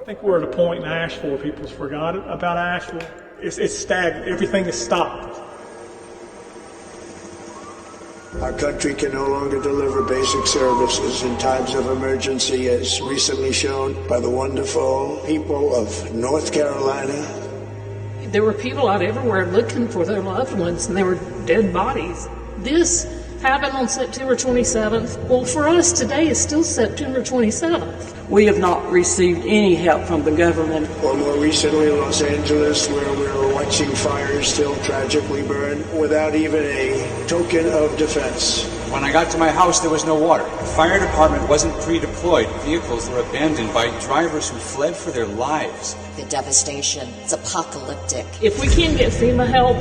think we're at a point in Asheville where people's forgot about Asheville. It's stagnant. Everything is stopped. Our country can no longer deliver basic services in times of emergency, as recently shown by the wonderful people of North Carolina. There were people out everywhere looking for their loved ones, and they were dead bodies. This happened on September 27th. Well, for us, today is still September 27th. We have not received any help from the government. Or more recently, Los Angeles, where we were watching fires still tragically burn without even a token of defense. When I got to my house, there was no water. The fire department wasn't pre-deployed. Vehicles were abandoned by drivers who fled for their lives. The devastation, it's apocalyptic. If we can't get FEMA help,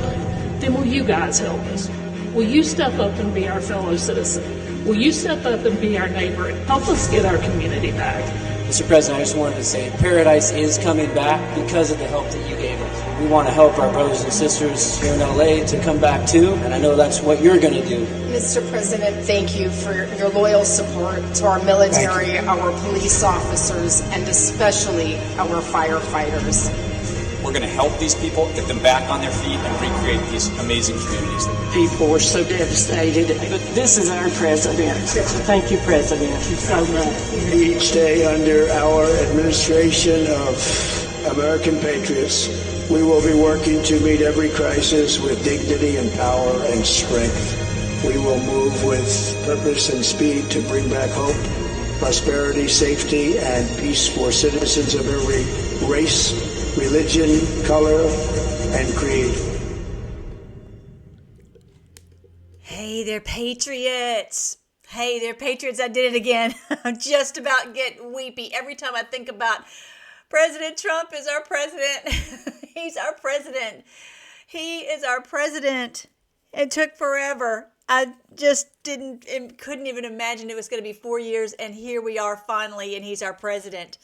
then will you guys help us? Will you step up and be our fellow citizen? Will you step up and be our neighbor and help us get our community back? Mr. President, I just wanted to say paradise is coming back because of the help that you gave us. We want to help our brothers and sisters here in LA to come back too, and I know that's what you're going to do. Mr. President, thank you for your loyal support to our military, our police officers, and especially our firefighters. We're going to help these people, get them back on their feet, and recreate these amazing communities. People were so devastated, but this is our president. Thank you, President. You're so much. Each day under our administration of American patriots, we will be working to meet every crisis with dignity and power and strength. We will move with purpose and speed to bring back hope, prosperity, safety, and peace for citizens of every race, religion, color, and creed. Hey there, patriots. Hey there, patriots. I did it again. I'm just about getting weepy every time I think about President Trump is our president. He's our president. He is our president. It took forever. I just couldn't even imagine it was going to be 4 years, and here we are finally, and he's our president.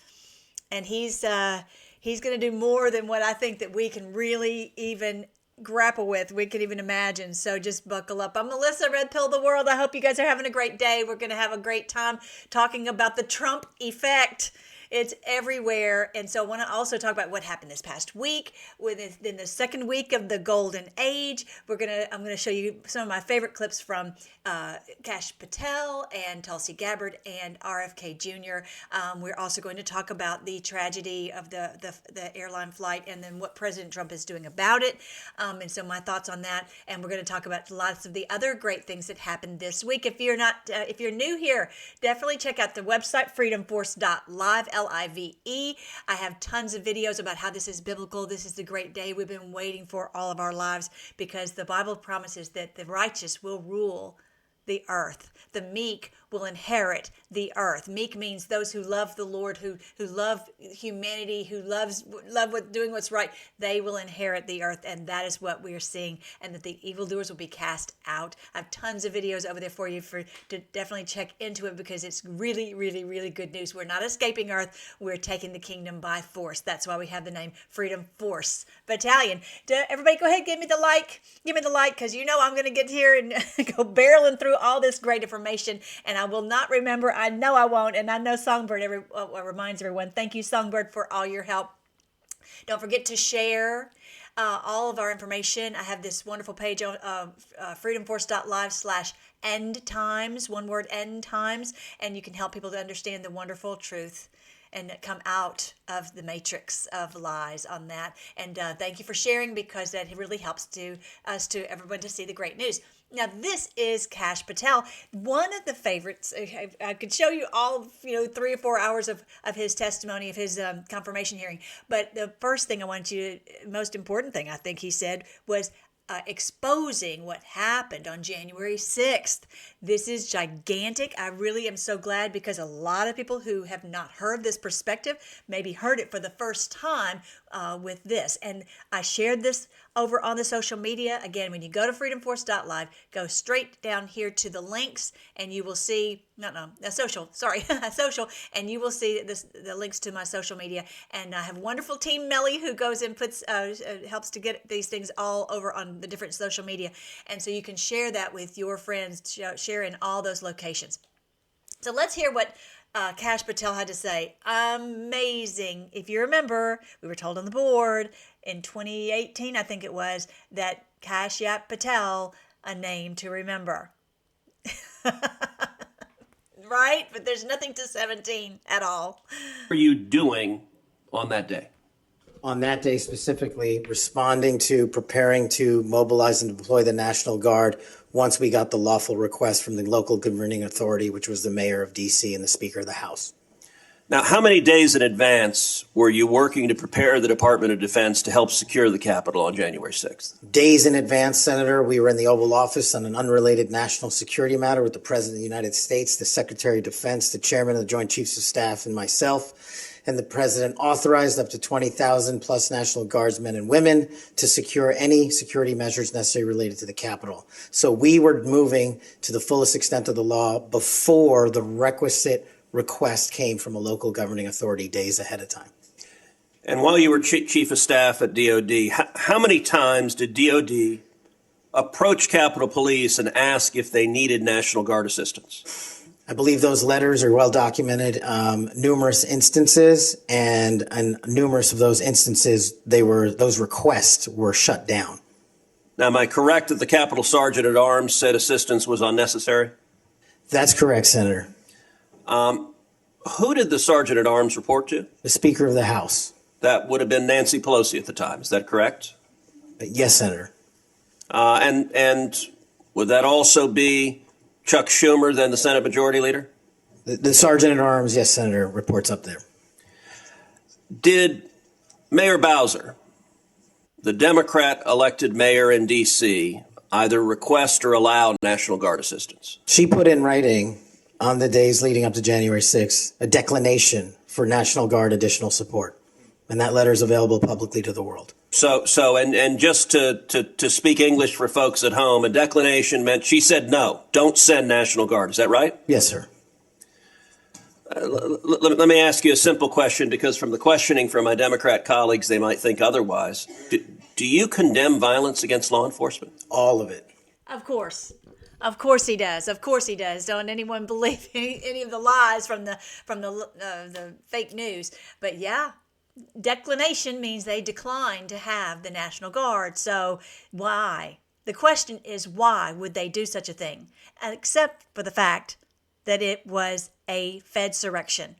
And he's going to do more than what I think that we can really even grapple with. We could even imagine. So just buckle up. I'm Melissa, Red Pill the World. I hope you guys are having a great day. We're going to have a great time talking about the Trump effect. It's everywhere. And so I want to also talk about what happened this past week within the second week of the golden age. I'm going to show you some of my favorite clips from Kash Patel and Tulsi Gabbard and RFK Jr. We're also going to talk about the tragedy of the airline flight and then what President Trump is doing about it. And so my thoughts on that. And we're going to talk about lots of the other great things that happened this week. If you're new here, definitely check out the website freedomforce.live. LIVE. I have tons of videos about how this is biblical. This is the great day we've been waiting for all of our lives, because the Bible promises that the righteous will rule the earth. The meek will inherit the earth. Meek means those who love the Lord, who love humanity, who love doing what's right. They will inherit the earth, and that is what we are seeing, and that the evildoers will be cast out. I have tons of videos over there for you to definitely check into it, because it's really, really, really good news. We're not escaping earth. We're taking the kingdom by force. That's why we have the name Freedom Force Battalion. Everybody go ahead, give me the like, because you know I'm going to get here and go barreling through all this great information, and I will not remember. I know I won't, and I know Songbird reminds everyone. Thank you, Songbird, for all your help. Don't forget to share all of our information. I have this wonderful page on freedomforce.live/end times, one word, end times, and you can help people to understand the wonderful truth and come out of the matrix of lies on that. And thank you for sharing, because that really helps everyone to see the great news. Now, this is Kash Patel, one of the favorites. I could show you all, 3 or 4 hours of his testimony, of his confirmation hearing. But the first thing most important thing I think he said was exposing what happened on January 6th. This is gigantic. I really am so glad, because a lot of people who have not heard this perspective maybe heard it for the first time with this. And I shared this over on the social media. Again, when you go to freedomforce.live, go straight down here to the links, and you will see, social, and you will see the links to my social media. And I have wonderful team Melly, who goes and helps to get these things all over on the different social media. And so you can share that with your friends, share in all those locations. So let's hear what Kash Patel had to say, amazing. If you remember, we were told on the board in 2018, I think it was, that Kash Patel, a name to remember. Right? But there's nothing to 17 at all. What are you doing on that day? On that day specifically, responding to preparing to mobilize and deploy the National Guard once we got the lawful request from the local governing authority, which was the mayor of D.C. and the Speaker of the House. Now, how many days in advance were you working to prepare the Department of Defense to help secure the Capitol on January 6th? Days in advance, Senator. We were in the Oval Office on an unrelated national security matter with the President of the United States, the Secretary of Defense, the Chairman of the Joint Chiefs of Staff, and myself. And the President authorized up to 20,000 plus National Guardsmen and women to secure any security measures necessary related to the Capitol. So we were moving to the fullest extent of the law before the requisite request came from a local governing authority days ahead of time. And while you were Chief of Staff at DOD, how many times did DOD approach Capitol Police and ask if they needed National Guard assistance? I believe those letters are well documented, numerous instances, and numerous of those instances, those requests were shut down. Now, am I correct that the Capitol Sergeant at Arms said assistance was unnecessary? That's correct, Senator. Who did the Sergeant at Arms report to? The Speaker of the House. That would have been Nancy Pelosi at the time. Is that correct? Yes, Senator. And would that also be Chuck Schumer, then the Senate Majority Leader? The Sergeant at Arms, yes, Senator, reports up there. Did Mayor Bowser, the Democrat elected mayor in D.C., either request or allow National Guard assistance? She put in writing on the days leading up to January 6th a declination for National Guard additional support. And that letter is available publicly to the world. So, and just to speak English for folks at home, a declination meant she said no, don't send National Guard. Is that right? Yes, sir. Let me ask you a simple question, because from the questioning from my Democrat colleagues, they might think otherwise. Do you condemn violence against law enforcement? All of it. Of course. Of course he does. Of course he does. Don't anyone believe any of the lies from the fake news? But yeah. Declination means they decline to have the National Guard. So why? The question is, why would they do such a thing? Except for the fact that it was a Fedsurrection,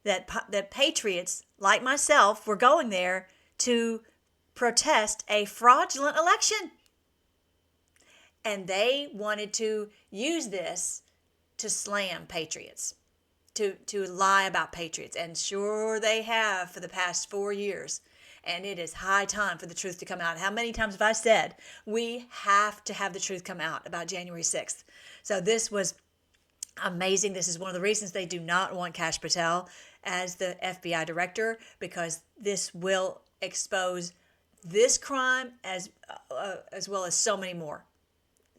that patriots like myself were going there to protest a fraudulent election. And they wanted to use this to slam patriots. To lie about patriots, and sure they have for the past 4 years. And it is high time for the truth to come out. How many times have I said we have to have the truth come out about January 6th? So this was amazing. This is one of the reasons they do not want Kash Patel as the FBI director, because this will expose this crime as well as so many more.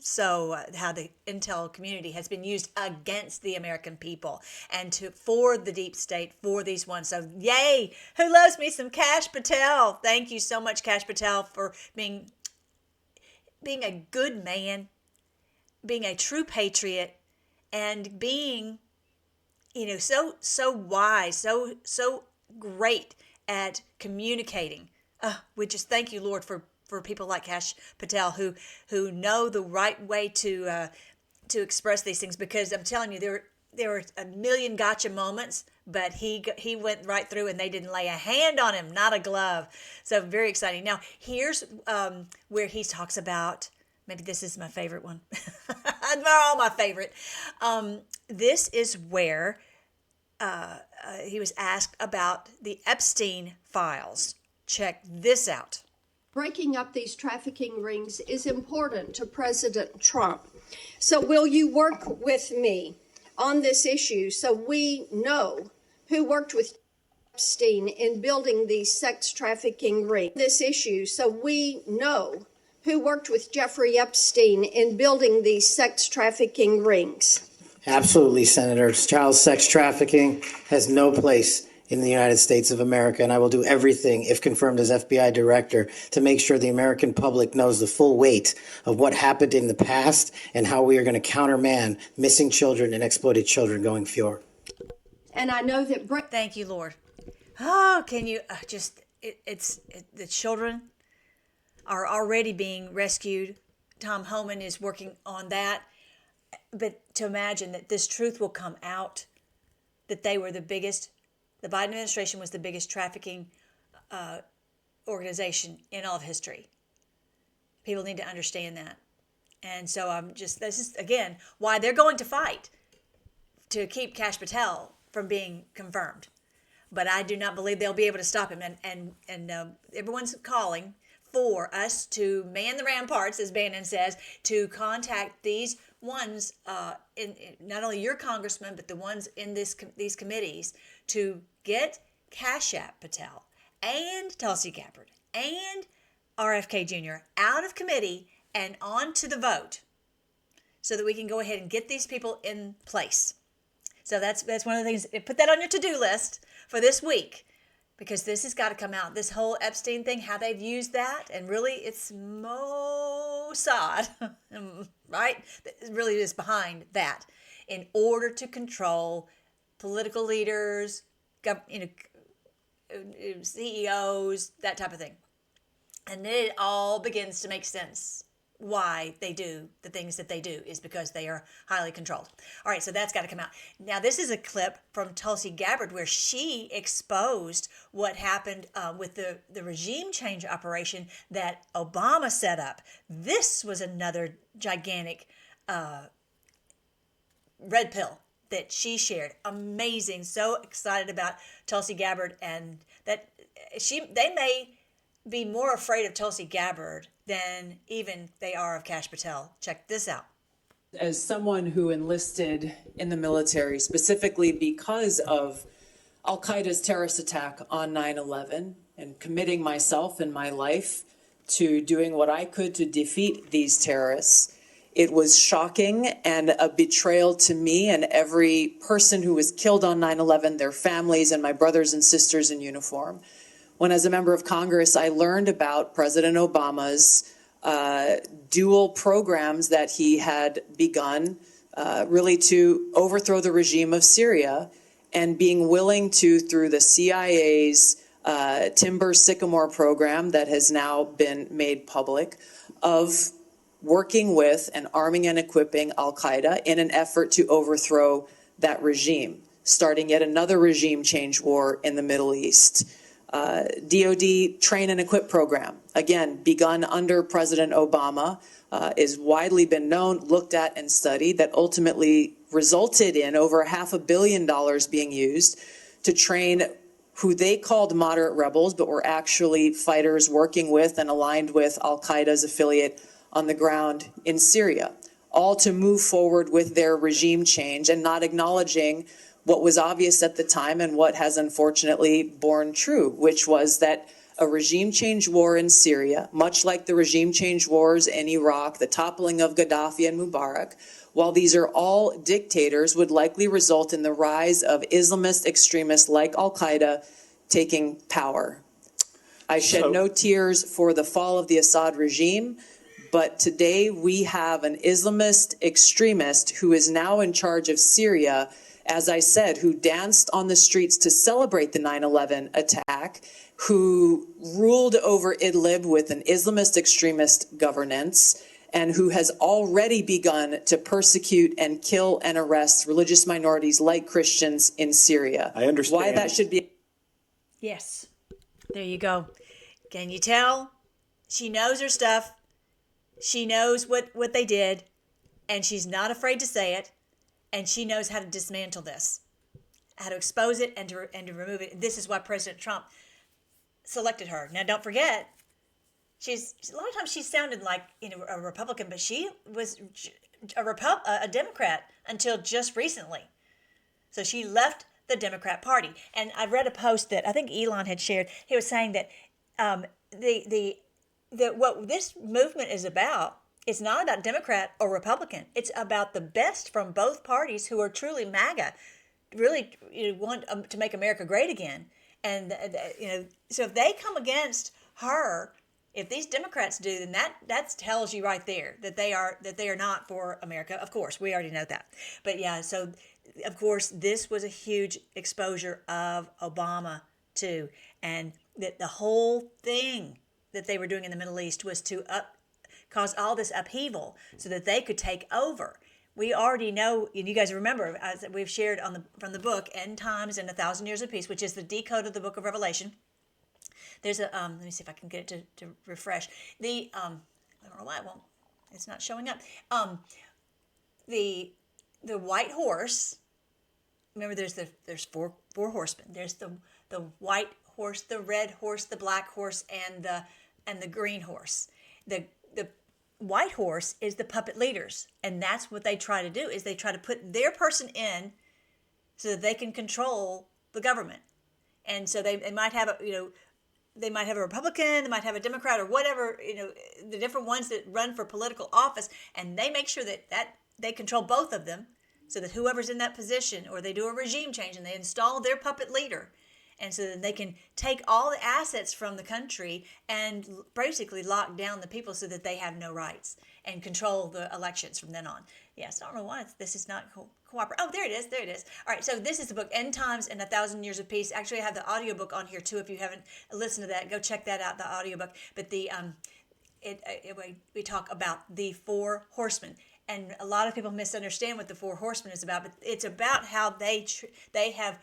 So how the intel community has been used against the American people and for the deep state, for these ones. So yay, who loves me some Kash Patel? Thank you so much, Kash Patel, for being a good man, being a true patriot, and being, so wise, so great at communicating. We just thank you, Lord, for people like Kash Patel who know the right way to express these things, because I'm telling you, there were a million gotcha moments, but he went right through and they didn't lay a hand on him, not a glove. So very exciting. Now here's where he talks about, maybe this is my favorite one. They're all my favorite. This is where he was asked about the Epstein files. Check this out. Breaking up these trafficking rings is important to President Trump. So will you work with me on this issue so we know who worked with Epstein in building these sex trafficking rings? This issue so we know who worked with Jeffrey Epstein in building these sex trafficking rings. Absolutely, Senator. Child sex trafficking has no place in the United States of America, and I will do everything, if confirmed as FBI director, to make sure the American public knows the full weight of what happened in the past and how we are going to countermand missing children and exploited children going forward. And I know that Thank you, Lord. Oh, can you the children are already being rescued. Tom Homan is working on that. But to imagine that this truth will come out, that they were the Biden administration was the biggest trafficking organization in all of history. People need to understand that. And so this is, again, why they're going to fight to keep Kash Patel from being confirmed. But I do not believe they'll be able to stop him. And everyone's calling for us to man the ramparts, as Bannon says, to contact these ones, in not only your congressmen, but the ones in these committees, to get Kash Patel and Tulsi Gabbard and RFK Jr. out of committee and on to the vote, so that we can go ahead and get these people in place. So that's one of the things. Put that on your to-do list for this week, because this has got to come out. This whole Epstein thing, how they've used that, and really it's Mossad, right? It really is behind that in order to control political leaders, CEOs, that type of thing. And then it all begins to make sense. Why they do the things that they do is because they are highly controlled. All right, so that's got to come out. Now, this is a clip from Tulsi Gabbard where she exposed what happened with the regime change operation that Obama set up. This was another gigantic red pill that she shared. Amazing. So excited about Tulsi Gabbard, and that they may be more afraid of Tulsi Gabbard than even they are of Kash Patel. Check this out. As someone who enlisted in the military specifically because of Al-Qaeda's terrorist attack on 9/11 and committing myself and my life to doing what I could to defeat these terrorists, it was shocking and a betrayal to me and every person who was killed on 9/11, their families and my brothers and sisters in uniform. When, as a member of Congress, I learned about President Obama's dual programs that he had begun really to overthrow the regime of Syria, and being willing to, through the CIA's Timber Sycamore program that has now been made public, of working with and arming and equipping Al-Qaeda in an effort to overthrow that regime, starting yet another regime change war in the Middle East. DOD train and equip program, again, begun under President Obama, is widely been known, looked at, and studied, that ultimately resulted in over $500 million being used to train who they called moderate rebels, but were actually fighters working with and aligned with Al-Qaeda's affiliate on the ground in Syria, all to move forward with their regime change and not acknowledging what was obvious at the time and what has unfortunately borne true, which was that a regime change war in Syria, much like the regime change wars in Iraq, the toppling of Gaddafi and Mubarak, while these are all dictators, would likely result in the rise of Islamist extremists like Al-Qaeda taking power. I shed no tears for the fall of the Assad regime, but today we have an Islamist extremist who is now in charge of Syria, as I said, who danced on the streets to celebrate the 9/11 attack, who ruled over Idlib with an Islamist extremist governance, and who has already begun to persecute and kill and arrest religious minorities like Christians in Syria. I understand why that should be. Yes, there you go. Can you tell? She knows her stuff. She knows what they did, and she's not afraid to say it. And she knows how to dismantle this, how to expose it and to remove it. This is why President Trump selected her. Now, don't forget, a lot of times she sounded like a Republican, but she was a Democrat until just recently. So she left the Democrat Party. And I read a post that I think Elon had shared. He was saying that what this movement is about, it's not about Democrat or Republican. It's about the best from both parties who are truly MAGA, really want to make America great again. And so if they come against her, if these Democrats do, then that tells you right there that they are not for America. Of course, we already know that. But yeah, so of course, this was a huge exposure of Obama too, and that the whole thing that they were doing in the Middle East was to cause all this upheaval so that they could take over. We already know, and you guys remember, as we've shared from the book End Times and 1,000 Years of Peace, which is the decode of the book of Revelation. There's a let me see if I can get it to refresh. I don't know why it won't. It's not showing up. The white horse. Remember, there's four horsemen. There's the white horse, the red horse, the black horse, and the green horse. The white horse is the puppet leaders, and that's what they try to do. Is they try to put their person in so that they can control the government. And so they might have they might have a Republican, they might have a Democrat, or whatever, the different ones that run for political office, and they make sure that they control both of them, so that whoever's in that position, or they do a regime change and they install their puppet leader, and so that they can take all the assets from the country and basically lock down the people so that they have no rights and control the elections from then on. Yes, I don't know why this is not cooperative. Oh, there it is. All right, so this is the book, End Times and 1,000 Years of Peace. Actually, I have the audiobook on here too. If you haven't listened to that, go check that out, the audiobook. But we talk about the four horsemen. And a lot of people misunderstand what the four horsemen is about, but it's about how they have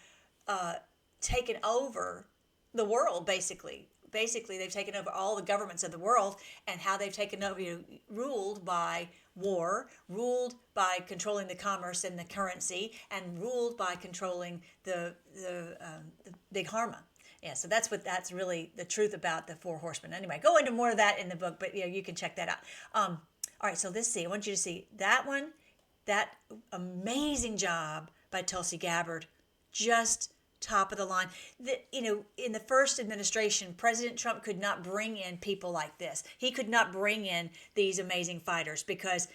taken over the world, basically. Basically, they've taken over all the governments of the world, and how they've taken over, ruled by war, ruled by controlling the commerce and the currency, and ruled by controlling the big pharma. Yeah, so that's really the truth about the four horsemen. Anyway, go into more of that in the book, but you can check that out. All right, so let's see. I want you to see that one, that amazing job by Tulsi Gabbard, just top of the line. In the first administration, President Trump could not bring in people like this. He could not bring in these amazing fighters because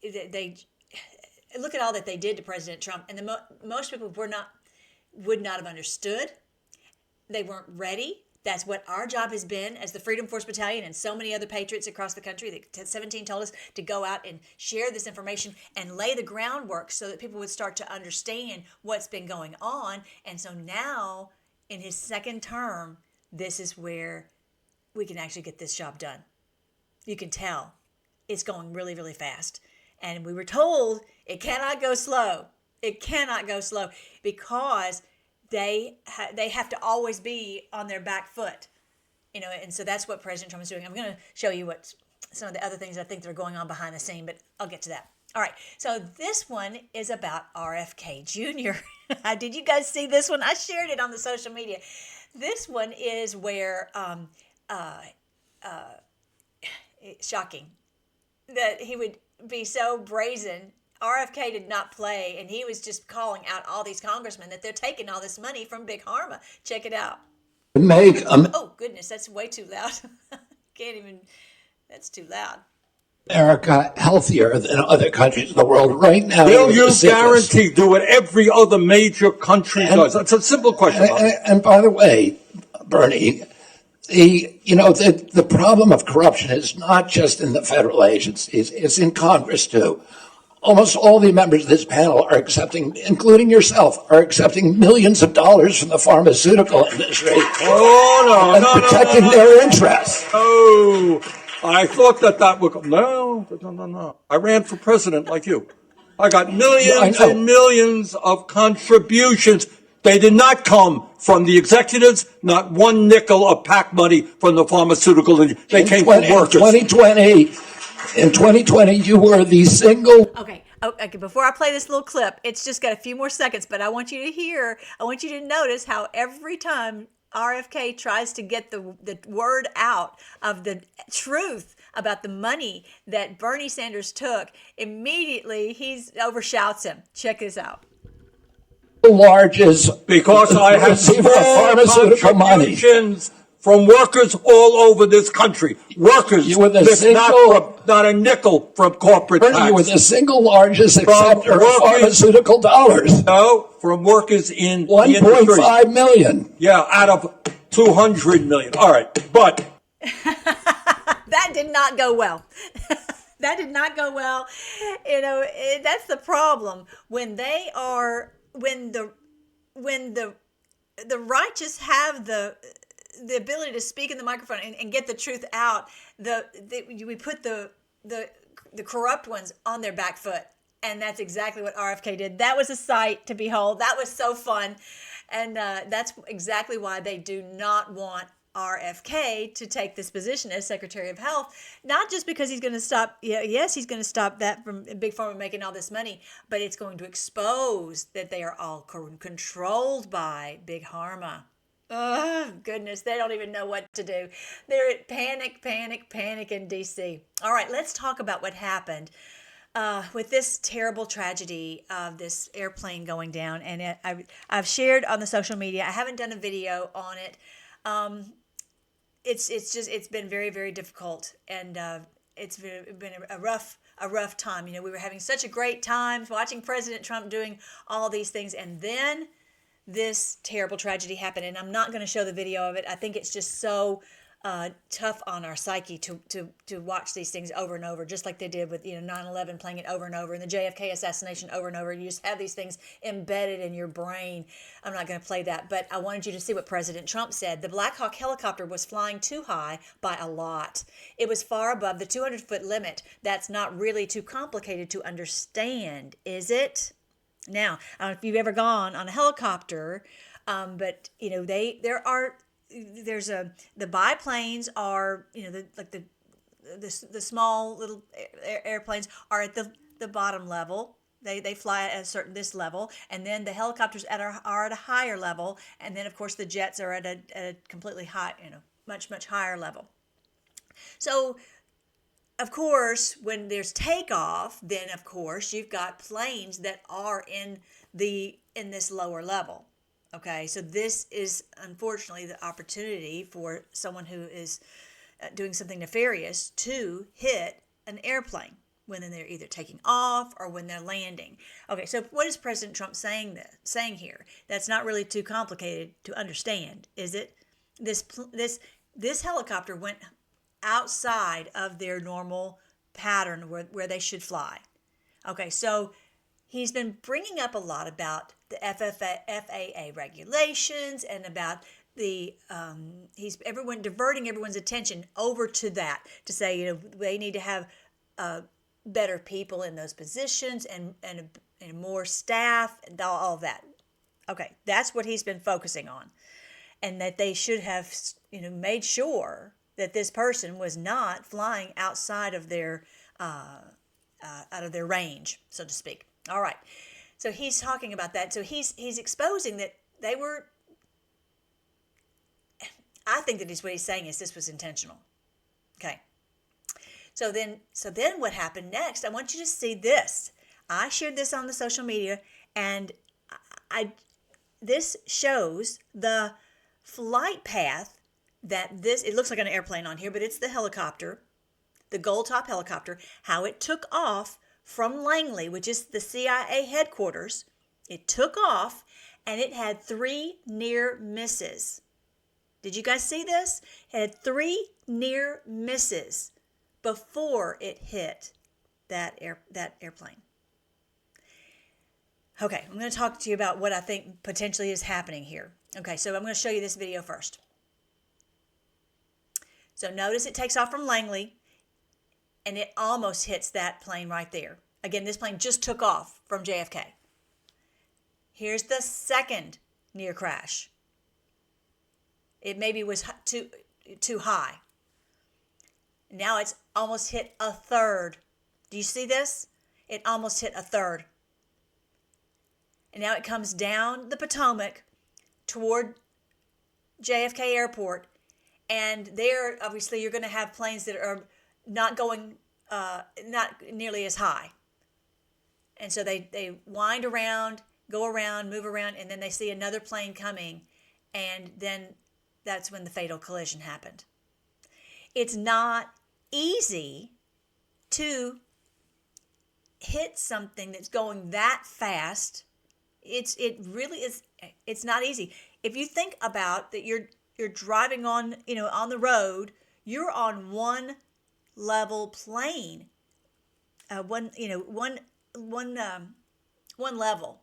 they look at all that they did to President Trump, and most people would not have understood. They weren't ready. That's what our job has been as the Freedom Force Battalion and so many other patriots across the country. The 17 told us to go out and share this information and lay the groundwork so that people would start to understand what's been going on. And so now, in his second term, this is where we can actually get this job done. You can tell it's going really, really fast. And we were told it cannot go slow. It cannot go slow because they have to always be on their back foot, and so that's what President Trump is doing. I'm going to show you what some of the other things I think that are going on behind the scene, but I'll get to that. All right, so this one is about RFK Jr. Did you guys see this one? I shared it on the social media. This one is where, shocking that he would be so brazen. RFK did not play, and he was just calling out all these congressmen that they're taking all this money from Big Pharma. Check it out. Oh, goodness, that's way too loud. That's too loud. America healthier than other countries in the world right now. Will you guarantee do what every other major country does? That's a simple question. And by the way, Bernie, the problem of corruption is not just in the federal agencies, it's in Congress too. Almost all the members of this panel are accepting, including yourself, are accepting millions of dollars from the pharmaceutical industry and protecting their interests. Oh, I thought that would come. No. I ran for president like you. I got millions and millions of contributions. They did not come from the executives, not one nickel of PAC money from the pharmaceutical industry. They came from workers. In 2020, you were the single. Okay. Before I play this little clip, it's just got a few more seconds, but I want you to notice how every time RFK tries to get the word out of the truth about the money that Bernie Sanders took, immediately he overshouts him. Check this out. Largest because I have pharmaceutical money from workers all over this country. Workers, not a nickel from corporate tax. You were the single largest acceptor of pharmaceutical dollars. No, from workers in 1.5 million. Yeah, out of 200 million. All right, but that did not go well. That did not go well. You know, that's the problem when the righteous have the ability to speak in the microphone and get the truth out. We put the corrupt ones on their back foot, and that's exactly what RFK did. That was a sight to behold. That was so fun, and that's exactly why they do not want RFK to take this position as Secretary of Health, not just because he's going to stop, yes, he's going to stop that from Big Pharma making all this money, but it's going to expose that they are all controlled by Big Pharma. Oh, goodness, they don't even know what to do. They're at panic in D.C. All right, let's talk about what happened with this terrible tragedy of this airplane going down. And I've shared on the social media. I haven't done a video on it. It's been very, very difficult, and it's been a rough time. You know, we were having such a great time watching President Trump doing all these things, and then this terrible tragedy happened. And I'm not going to show the video of it. I think it's just so tough on our psyche to watch these things over and over, just like they did with 9/11, playing it over and over, and the JFK assassination over and over. You just have these things embedded in your brain. I'm not going to play that, but I wanted you to see what President Trump said. The Black Hawk helicopter was flying too high by a lot. It was far above the 200-foot limit. That's not really too complicated to understand, is it? Now, I don't know if you've ever gone on a helicopter, but the biplanes are, the small little airplanes are at the bottom level. They fly at this level, and then the helicopters are at a higher level, and then of course the jets are at a completely high, much higher level. So, of course, when there's takeoff, then of course you've got planes that are in this lower level. Okay, so this is unfortunately the opportunity for someone who is doing something nefarious to hit an airplane when they're either taking off or when they're landing. Okay, so what is President Trump saying here? That's not really too complicated to understand, is it? This helicopter went outside of their normal pattern where they should fly. Okay, so he's been bringing up a lot about the FAA regulations and about diverting everyone's attention over to that, to say they need to have better people in those positions and more staff and all of that. Okay, that's what he's been focusing on, and that they should have made sure that this person was not flying outside of their range, so to speak. All right. So he's talking about that. So he's exposing that they were. I think that what he's saying is this was intentional. Okay. So then what happened next? I want you to see this. I shared this on the social media, and this shows the flight path that it looks like an airplane on here, but it's the helicopter, the gold top helicopter, how it took off from Langley, which is the CIA headquarters. It took off, and it had 3 near misses. Did you guys see this? It had 3 near misses before it hit that airplane. Okay, I'm going to talk to you about what I think potentially is happening here. Okay, so I'm going to show you this video first. So notice it takes off from Langley, and it almost hits that plane right there. Again, this plane just took off from JFK. Here's the second near crash. It maybe was too high. Now it's almost hit a third. Do you see this? It almost hit a third. And now it comes down the Potomac toward JFK Airport. And there, obviously, you're going to have planes that are not going, not nearly as high. And so they wind around, go around, move around, and then they see another plane coming. And then that's when the fatal collision happened. It's not easy to hit something that's going that fast. It really is. It's not easy. If you think about that, you're driving on the road. You're on one level plane. one level.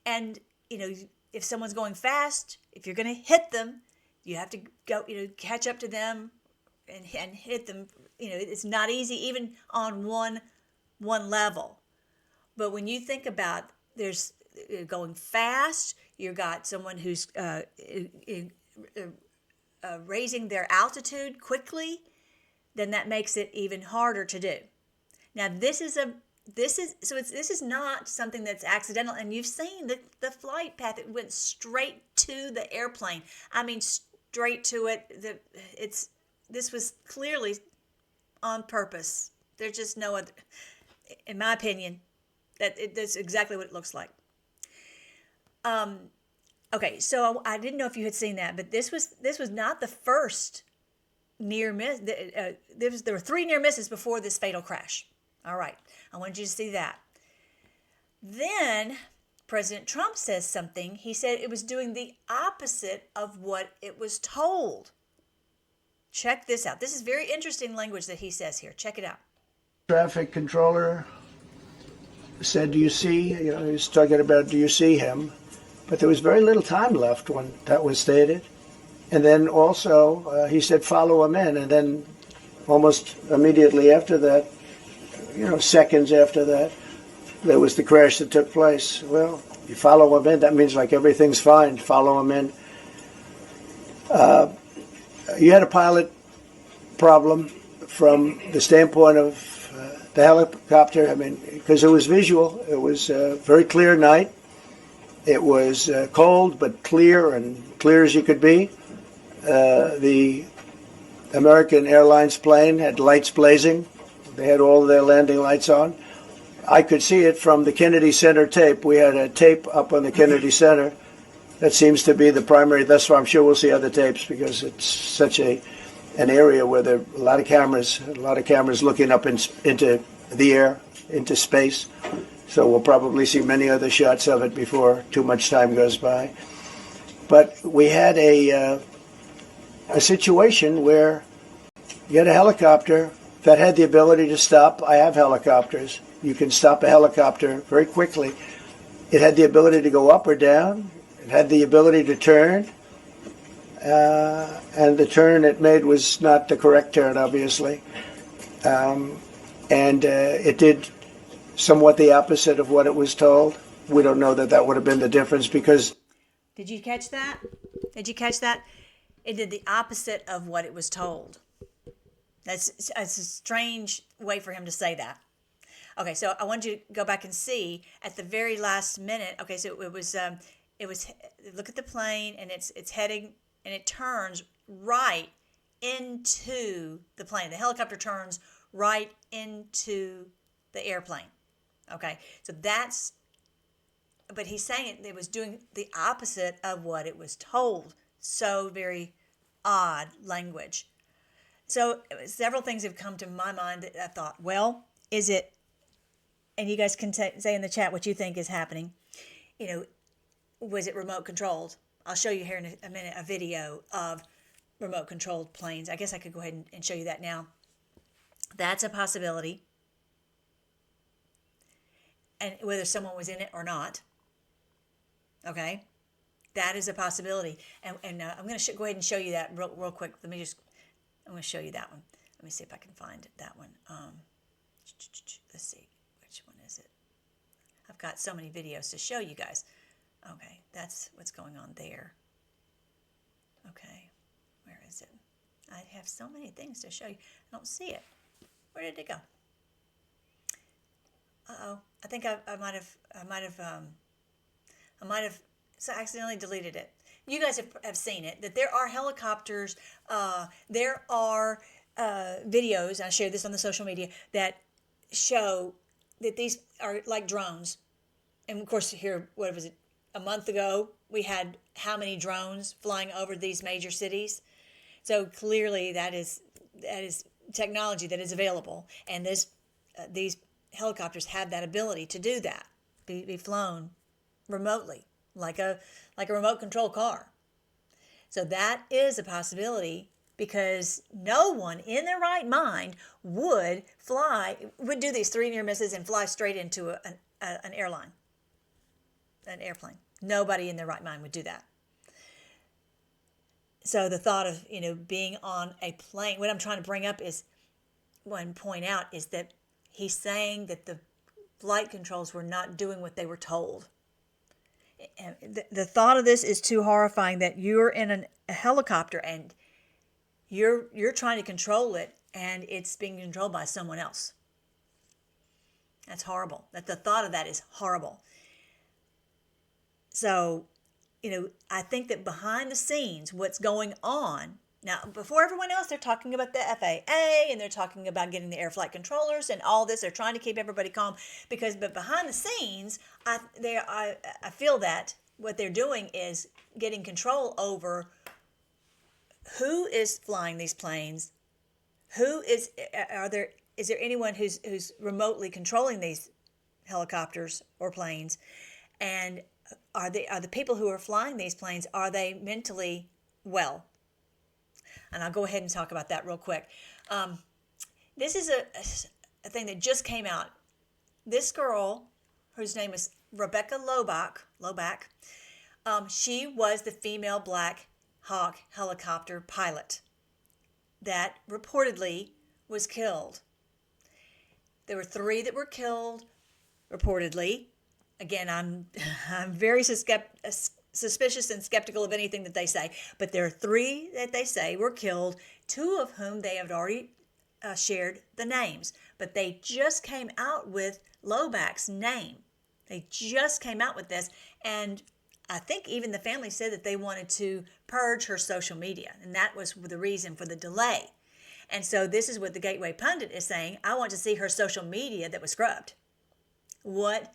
And if someone's going fast, if you're going to hit them, you have to go catch up to them and hit them. It's not easy even on one level. But when you think about there's going fast, you got someone who's raising their altitude quickly, then that makes it even harder to do. Now this is not something that's accidental, and you've seen the flight path. It went straight to the airplane. I mean, straight to it. This was clearly on purpose. There's just no other, in my opinion, that's exactly what it looks like. Okay, so I didn't know if you had seen that, but this was not the first near miss. There were 3 near misses before this fatal crash. All right, I wanted you to see that. Then President Trump says something. He said it was doing the opposite of what it was told. Check this out. This is very interesting language that he says here. Check it out. Traffic controller said, do you see, he's talking about, do you see him? But there was very little time left when that was stated. And then also he said, follow him in. And then almost immediately after that, seconds after that, there was the crash that took place. Well, you follow him in, that means like everything's fine. Follow him in. You had a pilot problem from the standpoint of the helicopter. I mean, because it was visual. It was a very clear night. It was cold but clear, and clear as you could be. The American Airlines plane had lights blazing. They had all their landing lights on. I could see it from the Kennedy Center tape. We had a tape up on the Kennedy Center. That seems to be the primary. Thus far, I'm sure we'll see other tapes because it's such an area where there are a lot of cameras looking up into the air, into space. So we'll probably see many other shots of it before too much time goes by. But we had a situation where you had a helicopter that had the ability to stop. I have helicopters. You can stop a helicopter very quickly. It had the ability to go up or down. It had the ability to turn. And the turn it made was not the correct turn, obviously. And it did somewhat the opposite of what it was told. We don't know that would have been the difference because... Did you catch that? It did the opposite of what it was told. That's a strange way for him to say that. Okay, so I want you to go back and see at the very last minute. Okay, so it was look at the plane, and it's heading, and it turns right into the plane. The helicopter turns right into the airplane. Okay, so but he's saying it was doing the opposite of what it was told. So very odd language. So several things have come to my mind that I thought, well, is it, and you guys can say in the chat what you think is happening, was it remote controlled? I'll show you here in a minute a video of remote controlled planes. I guess I could go ahead and show you that now. That's a possibility. And whether someone was in it or not. Okay? That is a possibility. And I'm going to go ahead and show you that real quick. I'm going to show you that one. Let me see if I can find that one. Let's see. Which one is it? I've got so many videos to show you guys. Okay, that's what's going on there. Okay, where is it? I have so many things to show you. I don't see it. Where did it go? Uh-oh. I think I might have accidentally deleted it. You guys have seen it, that there are helicopters, there are videos, I shared this on the social media, that show that these are like drones. And of course here, what was it, a month ago, we had how many drones flying over these major cities? So clearly that is technology that is available. And these helicopters have that ability to do that, be flown remotely. Like a remote control car. So that is a possibility because no one in their right mind would do these 3 near misses and fly straight into an airplane. Nobody in their right mind would do that. So the thought of, being on a plane, what I'm trying to bring up is, point out is that he's saying that the flight controls were not doing what they were told. And the thought of this is too horrifying, that you're in a helicopter and you're trying to control it and it's being controlled by someone else. That's horrible. That the thought of that is horrible. So, I think that behind the scenes, what's going on now, before everyone else, they're talking about the FAA and they're talking about getting the air flight controllers and all this. They're trying to keep everybody calm but behind the scenes, I feel that what they're doing is getting control over who is flying these planes, is there anyone who's remotely controlling these helicopters or planes, and are the people who are flying these planes, are they mentally well? And I'll go ahead and talk about that real quick. This is a thing that just came out. This girl, whose name is Rebecca Loback, she was the female Black Hawk helicopter pilot that reportedly was killed. There were 3 that were killed, reportedly. Again, I'm very suspicious and skeptical of anything that they say, but there are 3 that they say were killed, 2 of whom they have already shared the names, but they just came out with Loback's name. They just came out with this, and I think even the family said that they wanted to purge her social media, and that was the reason for the delay. And so this is what the Gateway Pundit is saying: I want to see her social media that was scrubbed. What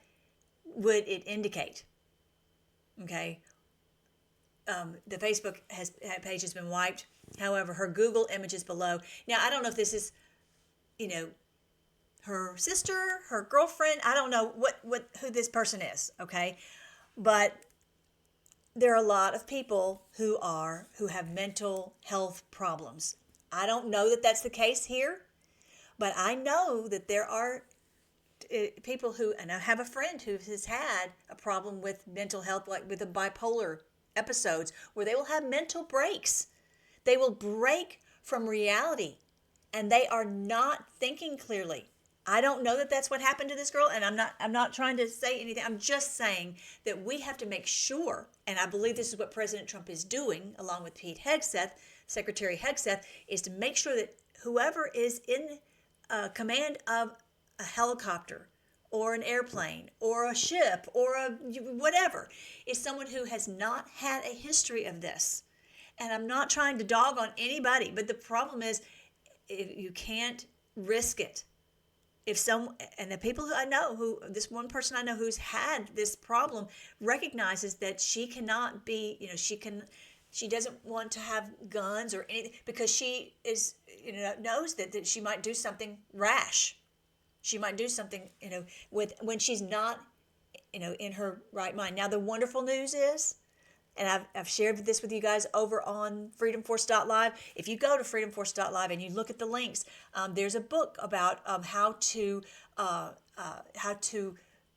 would it indicate? Okay. The Facebook page has been wiped. However, her Google images below. Now, I don't know if this is, her sister, her girlfriend. I don't know who this person is. Okay, but there are a lot of people who have mental health problems. I don't know that that's the case here, but I know that there are people who, and I have a friend who has had a problem with mental health, like with the bipolar episodes, where they will have mental breaks. They will break from reality, and they are not thinking clearly. I don't know that that's what happened to this girl, and I'm not trying to say anything. I'm just saying that we have to make sure, and I believe this is what President Trump is doing, along with Pete Hegseth, Secretary Hegseth, is to make sure that whoever is in command of a helicopter or an airplane or a ship or whatever is someone who has not had a history of this. And I'm not trying to dog on anybody, but the problem is you can't risk it. And the people who I know, this one person I know who's had this problem, recognizes that she cannot be, she doesn't want to have guns or anything, because she is, knows that she might do something rash. She might do something, when she's not, in her right mind. Now, the wonderful news is, and I've shared this with you guys over on freedomforce.live. If you go to freedomforce.live and you look at the links, there's a book about how to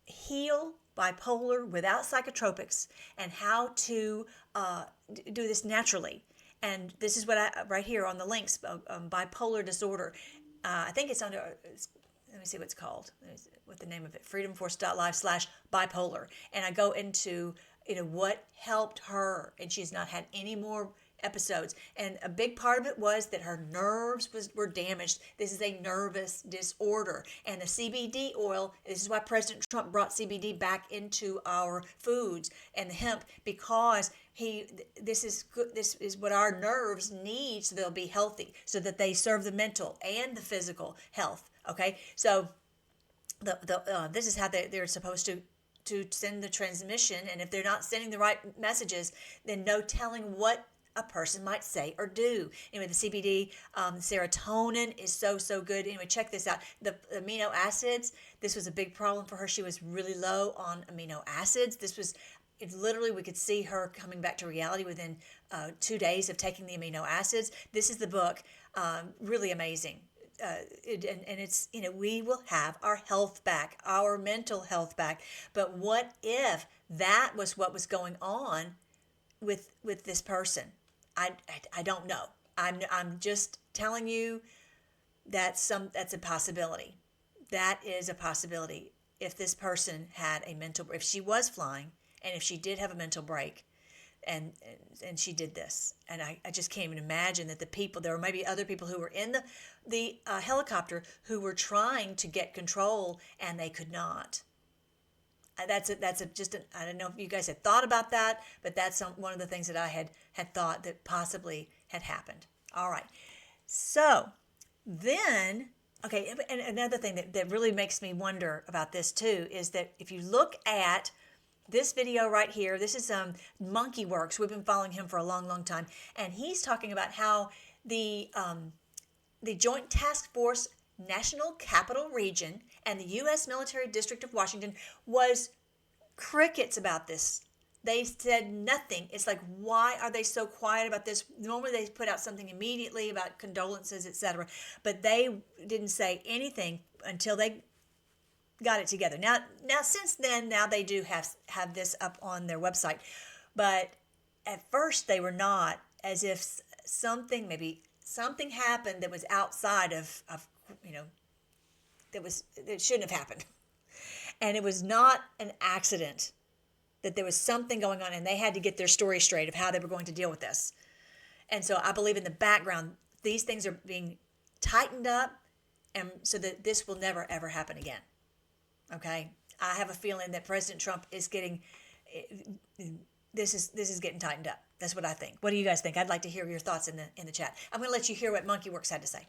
heal bipolar without psychotropics and how to do this naturally. And this is what right here on the links, bipolar disorder. I think it's under, let me see what it's called, what the name of it, freedomforce.live/bipolar. And I go into what helped her, and she's not had any more episodes. And a big part of it was that her nerves were damaged. This is a nervous disorder. And the CBD oil, this is why President Trump brought CBD back into our foods, and the hemp, because this is what our nerves need, so they'll be healthy, so that they serve the mental and the physical health. Okay, so this is how they're supposed to send the transmission, and if they're not sending the right messages, then no telling what a person might say or do. Anyway, the CBD, serotonin is so good. Anyway, check this out. The amino acids, this was a big problem for her. She was really low on amino acids. This was, literally we could see her coming back to reality within 2 days of taking the amino acids. This is the book, really amazing. And it's, we will have our health back, our mental health back. But what if that was what was going on with this person? I don't know. I'm just telling you that's a possibility. That is a possibility. If this person had if she was flying, and if she did have a mental break, and she did this, and I just can't even imagine that there were maybe other people who were in the helicopter who were trying to get control and they could not. I don't know if you guys had thought about that, but that's one of the things that I had thought that possibly had happened. All right, so then. Okay, and another thing that really makes me wonder about this too is that if you look at this video right here, this is Monkey Works. We've been following him for a long, long time, and he's talking about how the Joint Task Force National Capital Region and the U.S. Military District of Washington was crickets about this. They said nothing. It's like, why are they so quiet about this? Normally they put out something immediately about condolences, etc. But they didn't say anything until they got it together. Now since then, now they do have this up on their website. But at first they were not, as if something happened that was outside of that shouldn't have happened. And it was not an accident, that there was something going on, and they had to get their story straight of how they were going to deal with this. And so I believe in the background, these things are being tightened up, and so that this will never, ever happen again. Okay? I have a feeling that President Trump is getting, this is getting tightened up. That's what I think. What do you guys think? I'd like to hear your thoughts in the chat. I'm going to let you hear what Monkey Works had to say.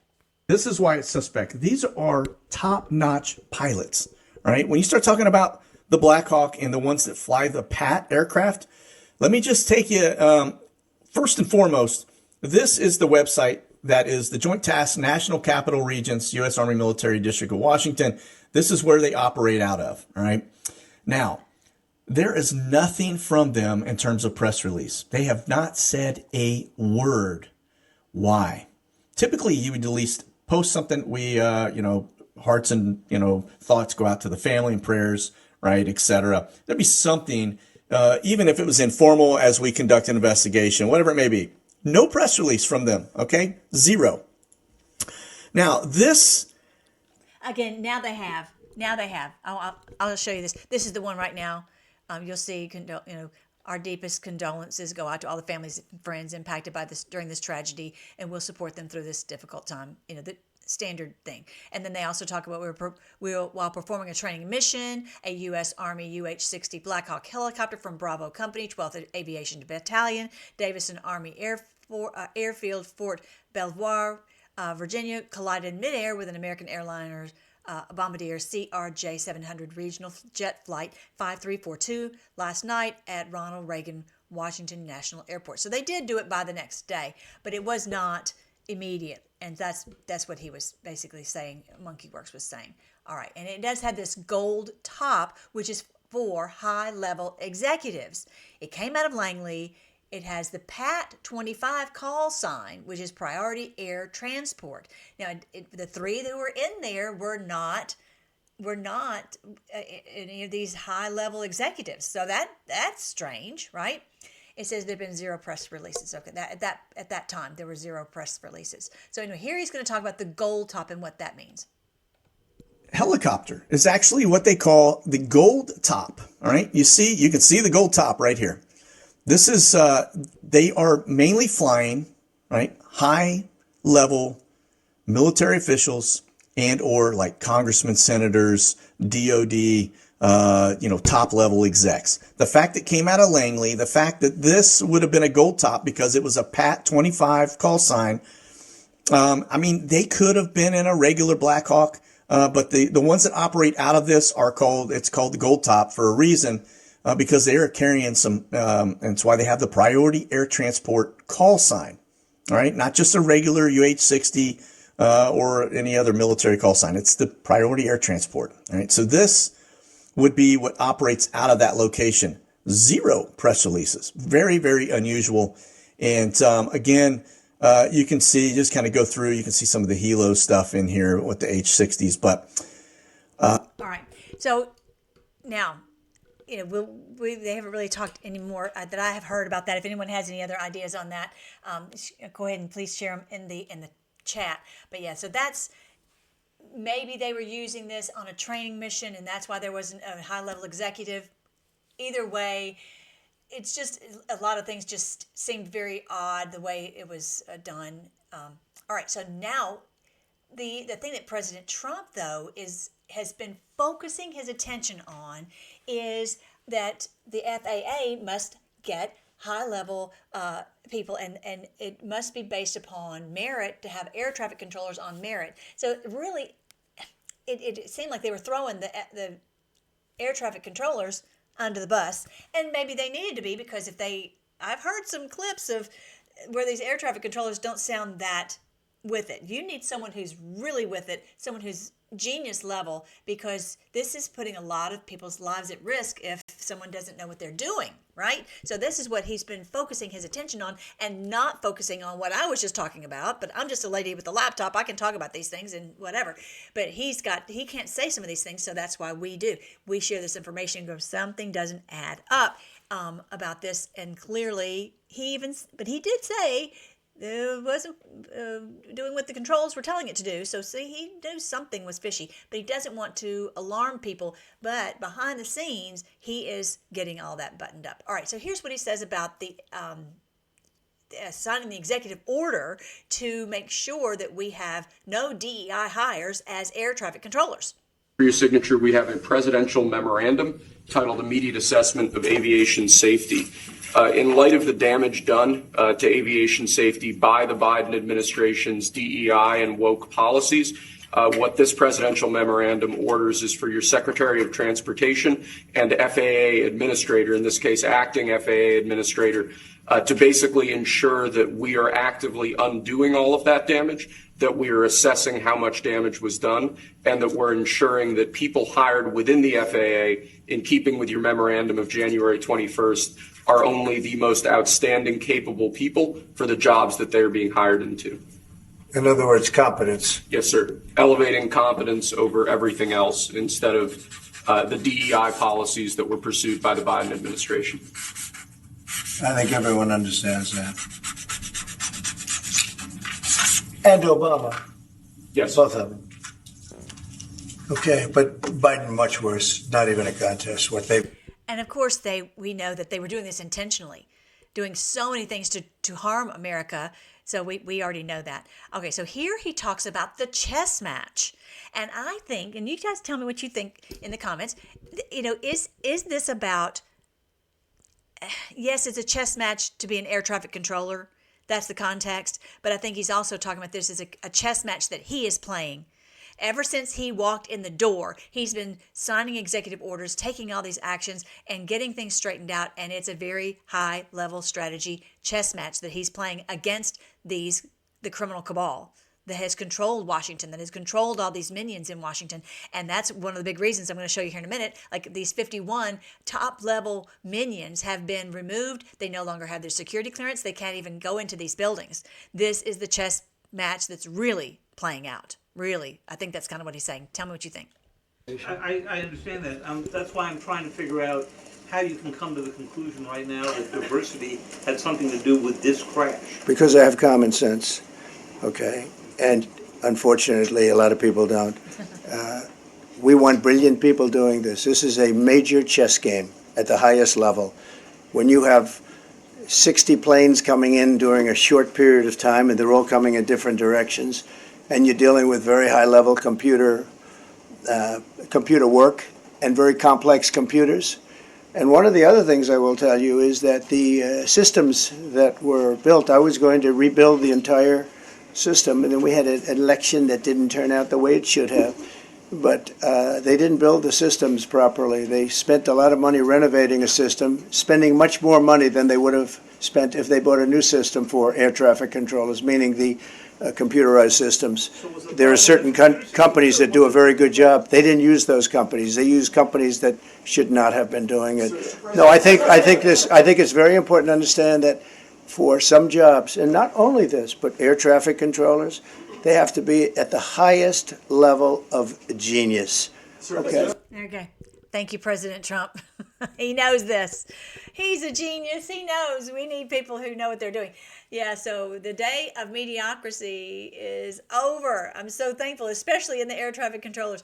This is why it's suspect. These are top-notch pilots, right? When you start talking about the Black Hawk and the ones that fly the Pat aircraft, let me just take you, first and foremost, this is the website that is the Joint Task National Capital Regions, U.S. Army Military District of Washington. This is where they operate out of, all right? Now, there is nothing from them in terms of press release. They have not said a word. Why? Typically, you would at least post something. We, hearts and, thoughts go out to the family and prayers, right, etc. There'd be something, even if it was informal as we conduct an investigation, whatever it may be. No press release from them, okay? Zero. Now, this... Again, now they have. I'll show you this. This is the one right now. You'll see, our deepest condolences go out to all the families and friends impacted by this during this tragedy, and we'll support them through this difficult time. The standard thing. And then they also talk about while performing a training mission, a U.S. Army UH-60 Black Hawk helicopter from Bravo Company, 12th Aviation Battalion, Davison Army Airfield, Fort Belvoir, Virginia, collided in midair with an American airliner Bombardier CRJ-700 regional jet flight 5342 last night at Ronald Reagan Washington National Airport. So they did do it by the next day, but it was not immediate. And that's what he was basically saying, Monkey Works was saying. All right, and it does have this gold top, which is for high-level executives. It came out of Langley. It has the PAT 25 call sign, which is Priority Air Transport. Now, the three that were in there were not any of these high-level executives. So that's strange, right? It says there have been zero press releases. Okay, at that time, there were zero press releases. So anyway, here he's going to talk about the gold top and what that means. Helicopter is actually what they call the gold top. All right, you can see the gold top right here. This is they are mainly flying, right, high-level military officials and or like congressmen, senators, DOD. Top-level execs. The fact that it came out of Langley, the fact that this would have been a gold top because it was a PAT 25 call sign. They could have been in a regular Black Hawk, but the ones that operate out of this it's called the gold top for a reason, because they are carrying some, and it's why they have the Priority Air Transport call sign. All right, not just a regular UH-60 or any other military call sign. It's the Priority Air Transport. All right, so this would be what operates out of that location. 0 press releases. Very, very unusual. And again, you can see, just kind of go through, you can see some of the Hilo stuff in here with the H60s. But all right. So now, they haven't really talked anymore that I have heard about that. If anyone has any other ideas on that, go ahead and please share them in the chat. But yeah, so that's, maybe they were using this on a training mission, and that's why there wasn't a high-level executive. Either way, it's just a lot of things just seemed very odd the way it was done. All right, so now the thing that President Trump, though, has been focusing his attention on is that the FAA must get high-level people, and it must be based upon merit to have air traffic controllers on merit. So really, it seemed like they were throwing the air traffic controllers under the bus, and maybe they needed to be, because I've heard some clips of where these air traffic controllers don't sound that with it. You need someone who's really with it, someone who's genius level, because this is putting a lot of people's lives at risk if someone doesn't know what they're doing, right? So this is what he's been focusing his attention on, and not focusing on what I was just talking about. But I'm just a lady with a laptop. I can talk about these things and whatever. But he can't say some of these things, so that's why we do. We share this information and go, something doesn't add up about this. And clearly he did say it wasn't doing what the controls were telling it to do. So see, he knew something was fishy, but he doesn't want to alarm people. But behind the scenes, he is getting all that buttoned up. All right, so here's what he says about the signing the executive order to make sure that we have no DEI hires as air traffic controllers. For your signature, we have a presidential memorandum titled Immediate Assessment of Aviation Safety. In light of the damage done to aviation safety by the Biden administration's DEI and woke policies, what this presidential memorandum orders is for your Secretary of Transportation and FAA administrator, in this case acting FAA administrator, to basically ensure that we are actively undoing all of that damage, that we are assessing how much damage was done, and that we're ensuring that people hired within the FAA, in keeping with your memorandum of January 21st, are only the most outstanding, capable people for the jobs that they're being hired into. In other words, competence. Yes, sir. Elevating competence over everything else instead of the DEI policies that were pursued by the Biden administration. I think everyone understands that. And Obama. Yes. Both of them. Okay, but Biden much worse. Not even a contest. And of course, we know that they were doing this intentionally, doing so many things to harm America. So we already know that. Okay, so here he talks about the chess match. And I think, and you guys tell me what you think in the comments, is this about, yes, it's a chess match to be an air traffic controller. That's the context. But I think he's also talking about this as a chess match that he is playing. Ever since he walked in the door, he's been signing executive orders, taking all these actions, and getting things straightened out. And it's a very high-level strategy chess match that he's playing against the criminal cabal that has controlled Washington, that has controlled all these minions in Washington. And that's one of the big reasons I'm going to show you here in a minute. Like, these 51 top-level minions have been removed. They no longer have their security clearance. They can't even go into these buildings. This is the chess match that's really playing out. Really, I think that's kind of what he's saying. Tell me what you think. I understand that. That's why I'm trying to figure out how you can come to the conclusion right now that diversity had something to do with this crash. Because I have common sense, okay? And unfortunately, a lot of people don't. We want brilliant people doing this. This is a major chess game at the highest level. When you have 60 planes coming in during a short period of time, and they're all coming in different directions, and you're dealing with very high-level computer work and very complex computers. And one of the other things I will tell you is that the systems that were built, I was going to rebuild the entire system, and then we had an election that didn't turn out the way it should have. But they didn't build the systems properly. They spent a lot of money renovating a system, spending much more money than they would have spent if they bought a new system for air traffic controllers, meaning the computerized systems. There are certain companies that do a very good job. They didn't use those companies. They used companies that should not have been doing it. No, I think it's very important to understand that for some jobs, and not only this, but air traffic controllers, they have to be at the highest level of genius. Okay. Okay. Thank you, President Trump. He knows this. He's a genius. He knows we need people who know what they're doing. Yeah, so the day of mediocrity is over. I'm so thankful, especially in the air traffic controllers.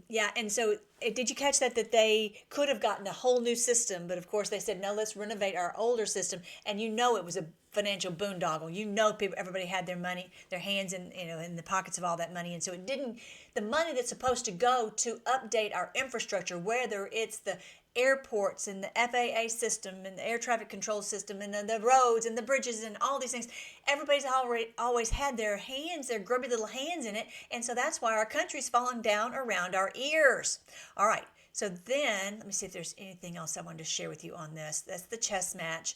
Yeah, and so did you catch that they could have gotten a whole new system, but of course they said, no, let's renovate our older system. And you know it was a financial boondoggle. You know everybody had their money, their hands in the pockets of all that money. And so it didn't, the money that's supposed to go to update our infrastructure, whether it's the airports and the FAA system and the air traffic control system and the roads and the bridges and all these things, everybody's always had their hands, their grubby little hands in it. And so that's why our country's fallen down around our ears. All right. So then, let me see if there's anything else I wanted to share with you on this. That's the chess match.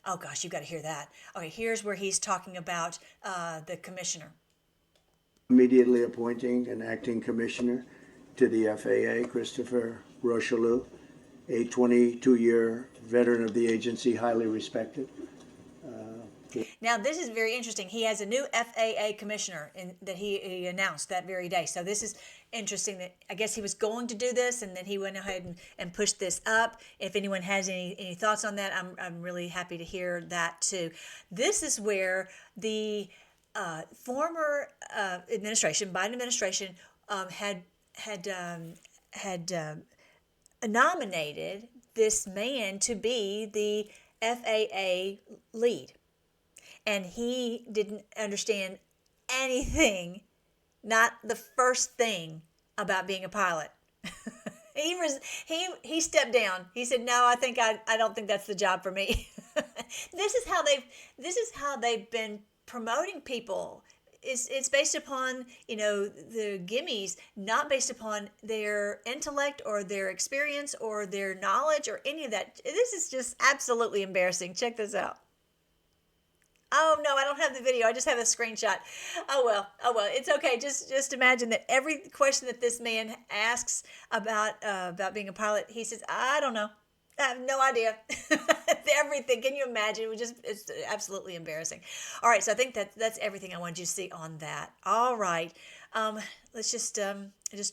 Oh gosh, you've got to hear that. Okay, here's where he's talking about the commissioner. Immediately appointing an acting commissioner to the FAA, Christopher Rocheleau, a 22-year veteran of the agency, highly respected. Now, this is very interesting. He has a new FAA commissioner that he announced that very day. So this is interesting that I guess he was going to do this, and then he went ahead and pushed this up. If anyone has any thoughts on that, I'm really happy to hear that too. This is where the former administration, Biden administration, had nominated this man to be the FAA lead. And he didn't understand anything, not the first thing about being a pilot. He stepped down. He said, "No, I don't think that's the job for me." This is how they've been promoting people. It's based upon, the gimmies, not based upon their intellect or their experience or their knowledge or any of that. This is just absolutely embarrassing. Check this out. Oh no, I don't have the video. I just have a screenshot. Oh well. It's okay. Just imagine that every question that this man asks about being a pilot, he says, "I don't know. I have no idea." Everything. Can you imagine? It's absolutely embarrassing. All right, so I think that's everything I wanted you to see on that. All right. Let's just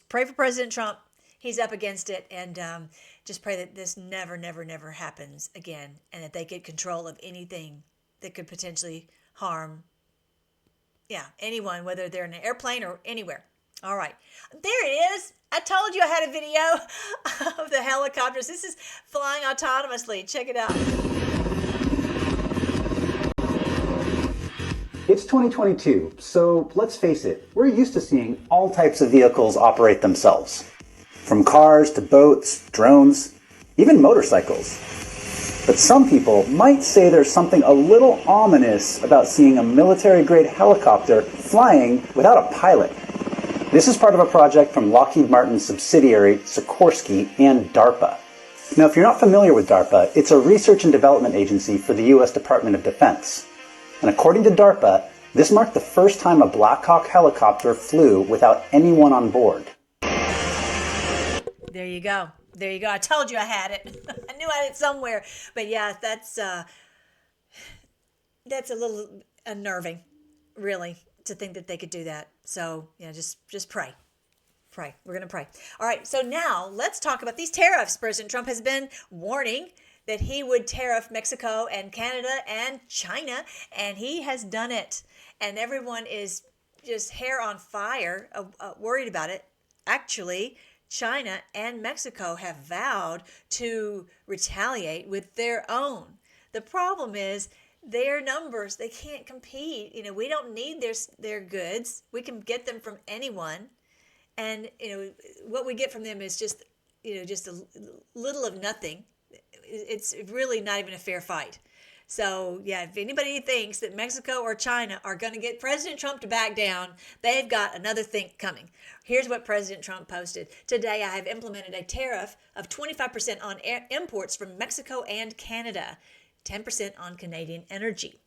pray for President Trump. He's up against it, and just pray that this never happens again, and that they get control of anything that could potentially harm, anyone, whether they're in an airplane or anywhere. All right. There it is. I told you I had a video of the helicopters. This is flying autonomously. Check it out. It's 2022, so let's face it, we're used to seeing all types of vehicles operate themselves. From cars to boats, drones, even motorcycles. But some people might say there's something a little ominous about seeing a military-grade helicopter flying without a pilot. This is part of a project from Lockheed Martin's subsidiary, Sikorsky, and DARPA. Now, if you're not familiar with DARPA, it's a research and development agency for the U.S. Department of Defense. And according to DARPA, this marked the first time a Black Hawk helicopter flew without anyone on board. There you go. I told you I had it. I knew I had it somewhere. But yeah, that's a little unnerving, really, to think that they could do that. So yeah, just pray. Pray. We're going to pray. All right. So now let's talk about these tariffs. President Trump has been warning that he would tariff Mexico and Canada and China, and he has done it. And everyone is just hair on fire, worried about it. Actually, China and Mexico have vowed to retaliate with their own. The problem is their numbers, they can't compete. We don't need their goods. We can get them from anyone. And, what we get from them is just a little of nothing. It's really not even a fair fight. So, yeah, if anybody thinks that Mexico or China are going to get President Trump to back down, they've got another thing coming. Here's what President Trump posted. Today, I have implemented a tariff of 25% on imports from Mexico and Canada. 10% on Canadian energy,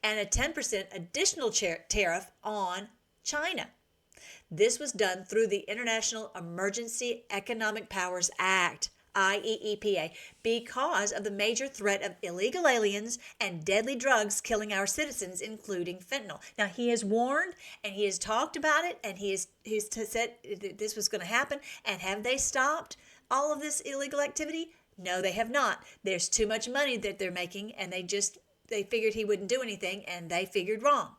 and a 10% additional tariff on China. This was done through the International Emergency Economic Powers Act, IEEPA, because of the major threat of illegal aliens and deadly drugs killing our citizens, including fentanyl. Now, he has warned and he has talked about it, and he's said this was going to happen. And have they stopped all of this illegal activity? No, they have not. There's too much money that they're making, and they figured he wouldn't do anything, and they figured wrong.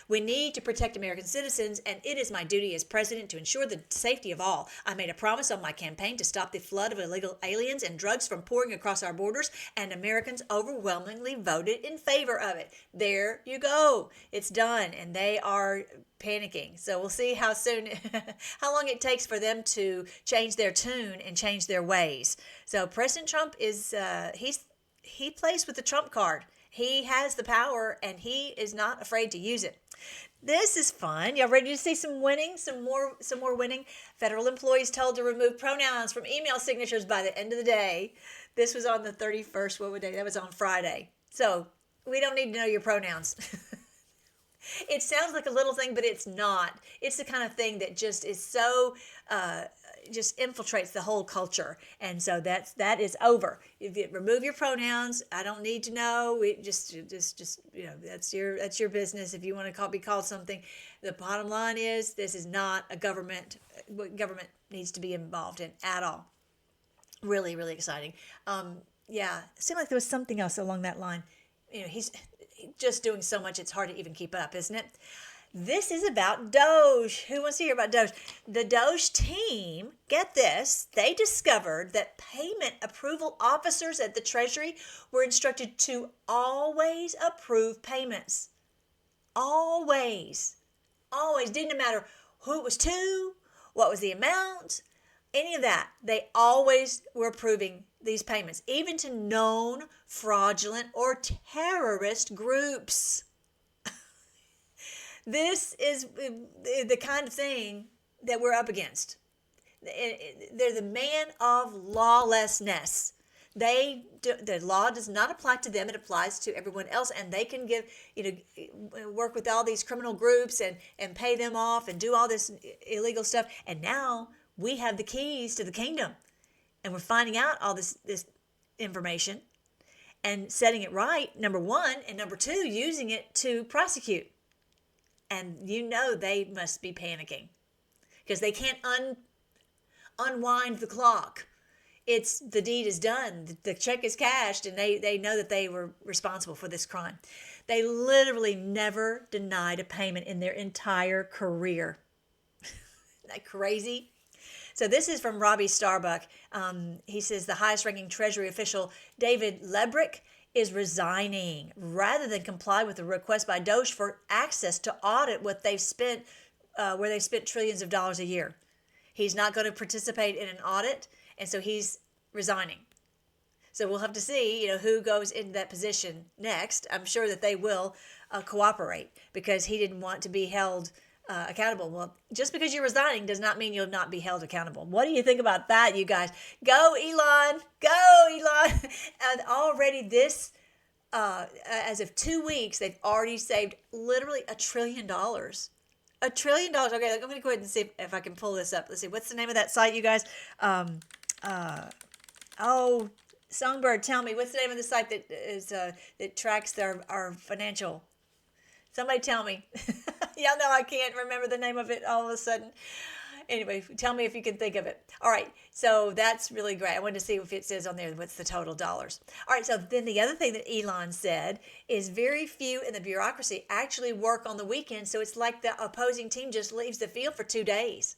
We need to protect American citizens, and it is my duty as president to ensure the safety of all. I made a promise on my campaign to stop the flood of illegal aliens and drugs from pouring across our borders, and Americans overwhelmingly voted in favor of it. There you go. It's done, and they are panicking. So we'll see how soon, how long it takes for them to change their tune and change their ways. So President Trump is, he plays with the Trump card. He has the power, and he is not afraid to use it. This is fun. Y'all ready to see some winning? Some more winning? Federal employees told to remove pronouns from email signatures by the end of the day. This was on the 31st. What day? That was on Friday. So we don't need to know your pronouns. It sounds like a little thing, but it's not. It's the kind of thing that just is so, just infiltrates the whole culture. And so that is over. If you remove your pronouns, I don't need to know. We just that's your business. If you want to be called something, the bottom line is this is not a government. What government needs to be involved in at all. Really, really exciting. It seemed like there was something else along that line. He's just doing so much, it's hard to even keep up, isn't it? This is about DOGE. Who wants to hear about DOGE? The DOGE team, get this, they discovered that payment approval officers at the Treasury were instructed to always approve payments. Always. Always. Didn't matter who it was to, what was the amount, any of that. They always were approving these payments, even to known fraudulent or terrorist groups. This is the kind of thing that we're up against. They're the man of lawlessness. The law does not apply to them; it applies to everyone else, and they can work with all these criminal groups and pay them off and do all this illegal stuff. And now we have the keys to the kingdom. And we're finding out all this information and setting it right, number one, and number two, using it to prosecute. And they must be panicking because they can't unwind the clock. The deed is done. The check is cashed, and they know that they were responsible for this crime. They literally never denied a payment in their entire career. Isn't that crazy? So this is from Robbie Starbuck. He says the highest-ranking Treasury official, David Lebrick, is resigning rather than comply with the request by DOGE for access to audit what they've spent, where they spent trillions of dollars a year. He's not going to participate in an audit, and so he's resigning. So we'll have to see, who goes into that position next. I'm sure that they will cooperate because he didn't want to be held accountable. Well, just because you're resigning does not mean you'll not be held accountable. What do you think about that, you guys? Go, Elon! Go, Elon! And already as of 2 weeks, they've already saved literally $1 trillion. $1 trillion. Okay, I'm going to go ahead and see if I can pull this up. Let's see. What's the name of that site, you guys? Songbird, tell me. What's the name of the site that tracks our financial? Somebody tell me. Y'all know I can't remember the name of it all of a sudden. Anyway, tell me if you can think of it. All right, so that's really great. I wanted to see if it says on there what's the total dollars. All right, so then the other thing that Elon said is very few in the bureaucracy actually work on the weekend, so it's like the opposing team just leaves the field for 2 days.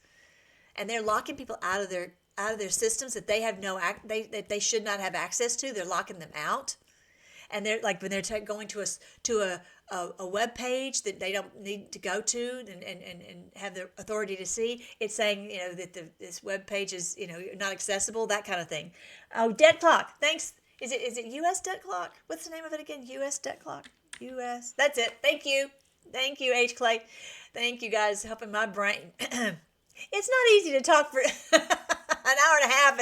And they're locking people out of their systems that they have that they should not have access to. They're locking them out. And they're like when they're going to a web page that they don't need to go to and have the authority to see, it's saying that this web page is not accessible, that kind of thing. Oh, debt clock. Thanks. Is it U.S. debt clock? What's the name of it again? U.S. debt clock. U.S. That's it. Thank you, H. Clay. Thank you guys helping my brain. It's not easy to talk for. hour and a half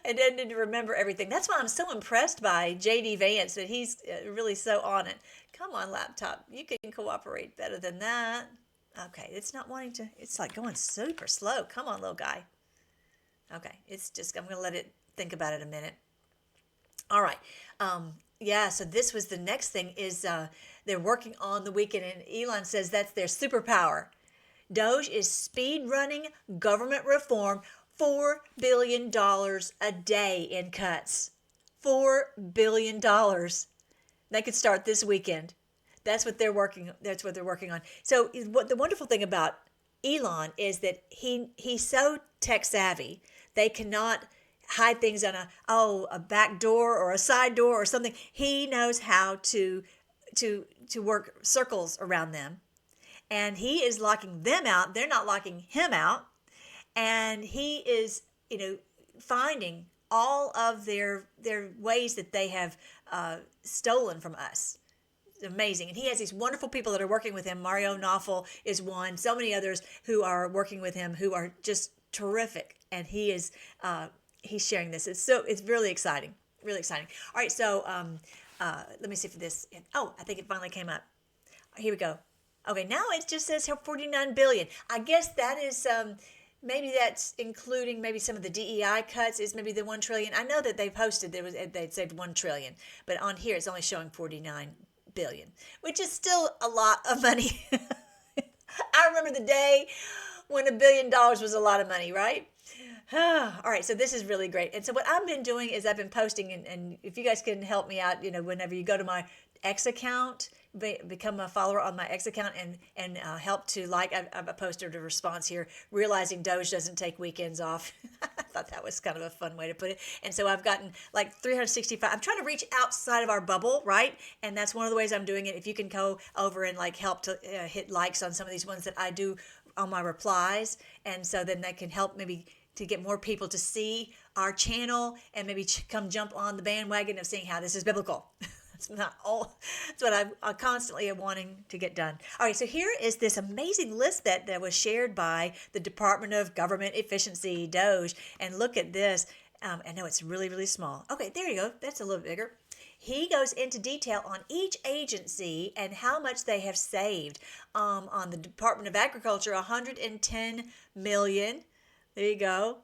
and didn't remember everything. That's why I'm so impressed by J.D. Vance, that he's really so on it. Come on, laptop. You can cooperate better than that. Okay, it's not wanting to. It's like going super slow. Come on, little guy. Okay, I'm going to let it think about it a minute. All right. Yeah, so this was the next thing is they're working on the weekend, and Elon says that's their superpower. DOGE is speed running government reform, $4 billion a day in cuts. $4 billion. They could start this weekend. That's what they're working on. So what the wonderful thing about Elon is that he's so tech savvy. They cannot hide things on a back door or a side door or something. He knows how to work circles around them. And he is locking them out. They're not locking him out. And he is, finding all of their ways that they have stolen from us. It's amazing. And he has these wonderful people that are working with him. Mario Knopfel is one. So many others who are working with him who are just terrific. And he is he's sharing this. It's really exciting. Really exciting. All right, so let me see for this. Oh, I think it finally came up. Here we go. Okay, now it just says $49 billion. I guess that is maybe that's including maybe some of the DEI cuts. Is maybe the $1 trillion. I know that they posted they'd saved $1 trillion, but on here it's only showing $49 billion, which is still a lot of money. I remember the day when $1 billion was a lot of money, right? All right, so this is really great. And so what I've been doing is I've been posting, and if you guys can help me out, whenever you go to my X account, become a follower on my X account and help to I've posted a response here, realizing DOGE doesn't take weekends off. I thought that was kind of a fun way to put it. And so I've gotten like 365. I'm trying to reach outside of our bubble, right? And that's one of the ways I'm doing it. If you can go over and help to hit likes on some of these ones that I do on my replies, and so then that can help maybe to get more people to see our channel and maybe come jump on the bandwagon of seeing how this is biblical. That's what I constantly am wanting to get done. All right, so here is this amazing list that was shared by the Department of Government Efficiency, DOGE. And look at this. I know it's really, really small. Okay, there you go. That's a little bigger. He goes into detail on each agency and how much they have saved. On the Department of Agriculture, $110 million. There you go.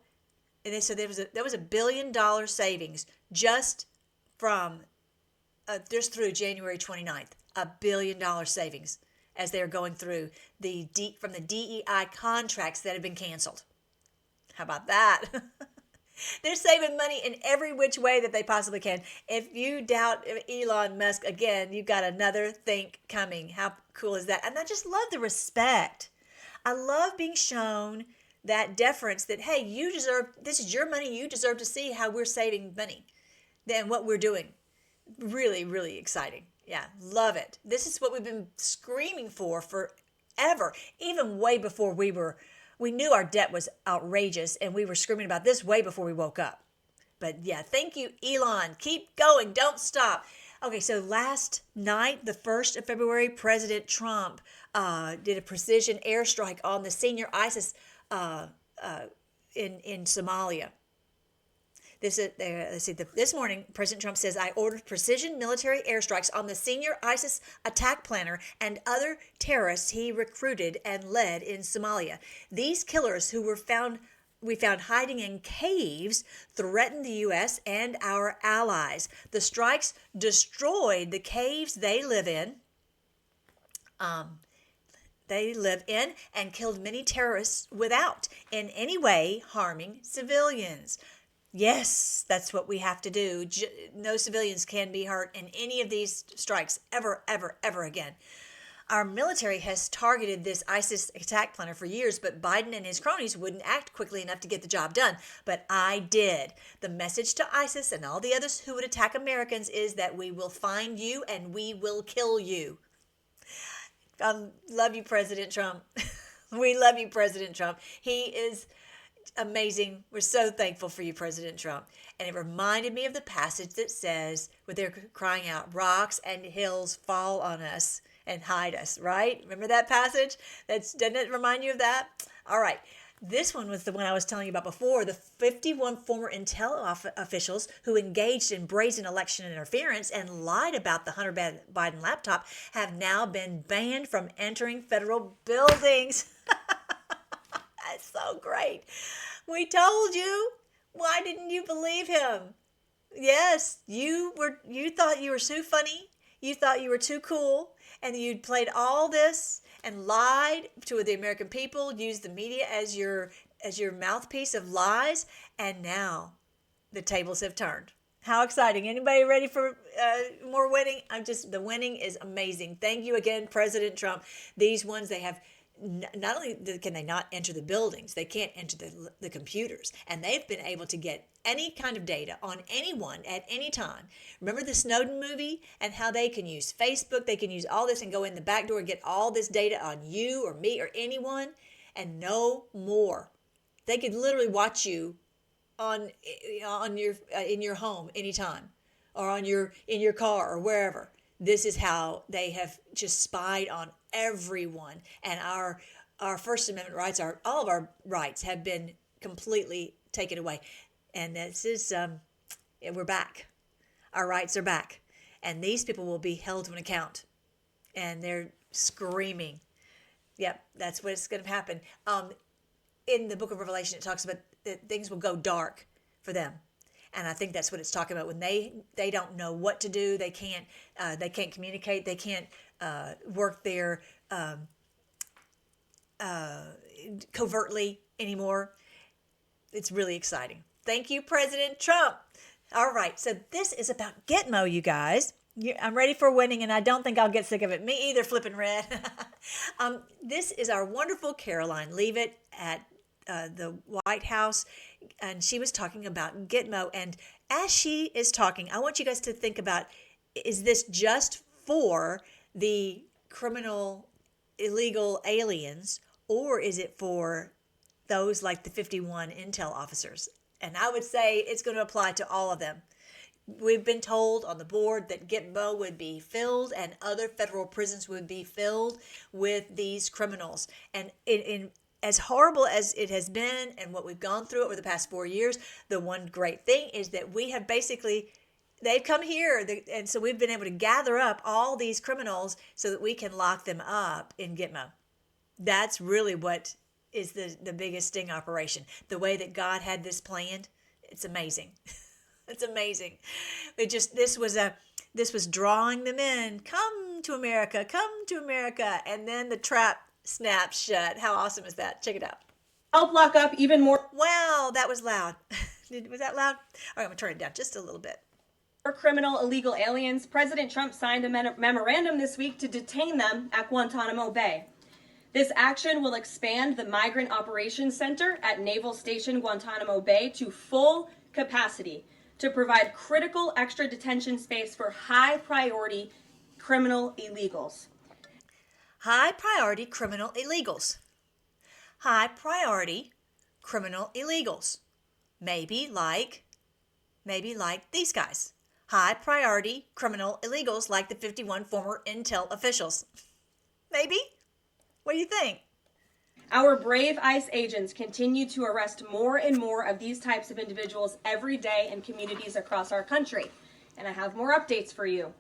And so there was a $1 billion savings just from just through January 29th. $1 billion savings as they're going through from the DEI contracts that have been canceled. How about that? They're saving money in every which way that they possibly can. If you doubt Elon Musk, again, you've got another think coming. How cool is that? And I just love the respect. I love being shown that deference that, hey, this is your money. You deserve to see how we're saving money and what we're doing. Really, really exciting. Yeah, love it. This is what we've been screaming for forever, even way before we knew our debt was outrageous, and we were screaming about this way before we woke up. But yeah, thank you, Elon. Keep going. Don't stop. Okay, so last night, the 1st of February, President Trump did a precision airstrike on the senior ISIS in Somalia. This morning, President Trump says, I ordered precision military airstrikes on the senior ISIS attack planner and other terrorists he recruited and led in Somalia. These killers who we found hiding in caves threatened the U.S. and our allies. The strikes destroyed the caves they live in. And killed many terrorists without in any way harming civilians. Yes, that's what we have to do. No civilians can be hurt in any of these strikes ever, ever, ever again. Our military has targeted this ISIS attack planner for years, but Biden and his cronies wouldn't act quickly enough to get the job done. But I did. The message to ISIS and all the others who would attack Americans is that we will find you and we will kill you. I love you, President Trump. We love you, President Trump. He is amazing. We're so thankful for you, President Trump. And it reminded me of the passage that says, where they're crying out, rocks and hills fall on us and hide us, right? Remember that passage? Doesn't it remind you of that? All right. This one was the one I was telling you about before. The 51 former intel officials who engaged in brazen election interference and lied about the Hunter Biden laptop have now been banned from entering federal buildings. That's so great. We told you. Why didn't you believe him? Yes, you thought you were so funny. You thought you were too cool, and you'd played all this and lied to the American people, used the media as your mouthpiece of lies, and now the tables have turned. How exciting. Anybody ready for more winning? The winning is amazing. Thank you again, President Trump. These ones, they have, not only can they not enter the buildings, they can't enter the computers. And they've been able to get any kind of data on anyone at any time. Remember the Snowden movie and how they can use Facebook, they can use all this and go in the back door and get all this data on you or me or anyone, and no more. They could literally watch you on your in your home anytime, or in your car or wherever. This is how they have just spied on everyone, and our First Amendment rights, all of our rights have been completely taken away. And this is we're back. Our rights are back, and these people will be held to an account. And they're screaming. Yep, that's what's going to happen. In the book of Revelation, it talks about that things will go dark for them. And I think that's what it's talking about when they don't know what to do. They can't communicate. They can't work there covertly anymore. It's really exciting. Thank you, President Trump. All right, so this is about Gitmo, you guys. I'm ready for winning, and I don't think I'll get sick of it. Me either, flipping red. This is our wonderful Caroline Leavitt at the White House, and she was talking about Gitmo. And as she is talking, I want you guys to think about, is this just for the criminal, illegal aliens, or is it for those like the 51 intel officers? And I would say it's going to apply to all of them. We've been told on the board that Gitmo would be filled and other federal prisons would be filled with these criminals. And in as horrible as it has been and what we've gone through over the past 4 years, the one great thing is that we have basically, they've come here, and so we've been able to gather up all these criminals so that we can lock them up in Gitmo. That's really what is the biggest sting operation. The way that God had this planned, it's amazing. It's amazing. This was drawing them in. Come to America, and then the trap snaps shut. How awesome is that? Check it out. Help lock up even more. Wow, that was loud. Was that loud? All right, I'm gonna turn it down just a little bit. For criminal illegal aliens, President Trump signed a memorandum this week to detain them at Guantanamo Bay. This action will expand the Migrant Operations Center at Naval Station Guantanamo Bay to full capacity to provide critical extra detention space for high-priority criminal illegals. High-priority criminal illegals. High-priority criminal illegals. Maybe like these guys. High-priority criminal illegals like the 51 former intel officials. Maybe? What do you think? Our brave ICE agents continue to arrest more and more of these types of individuals every day in communities across our country. And I have more updates for you.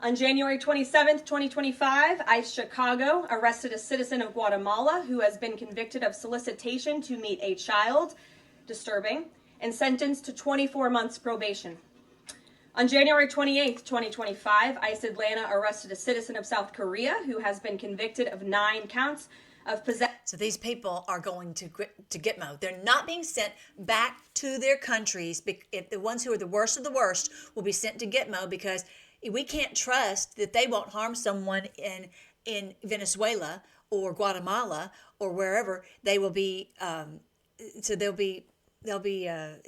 On January 27th, 2025, ICE Chicago arrested a citizen of Guatemala who has been convicted of solicitation to meet a child, disturbing, and sentenced to 24 months probation. On January 28th, 2025, ICE Atlanta arrested a citizen of South Korea who has been convicted of 9 counts of possession. So these people are going to Gitmo. They're not being sent back to their countries. If the ones who are the worst of the worst will be sent to Gitmo, because we can't trust that they won't harm someone in Venezuela or Guatemala or wherever. They will be so they'll be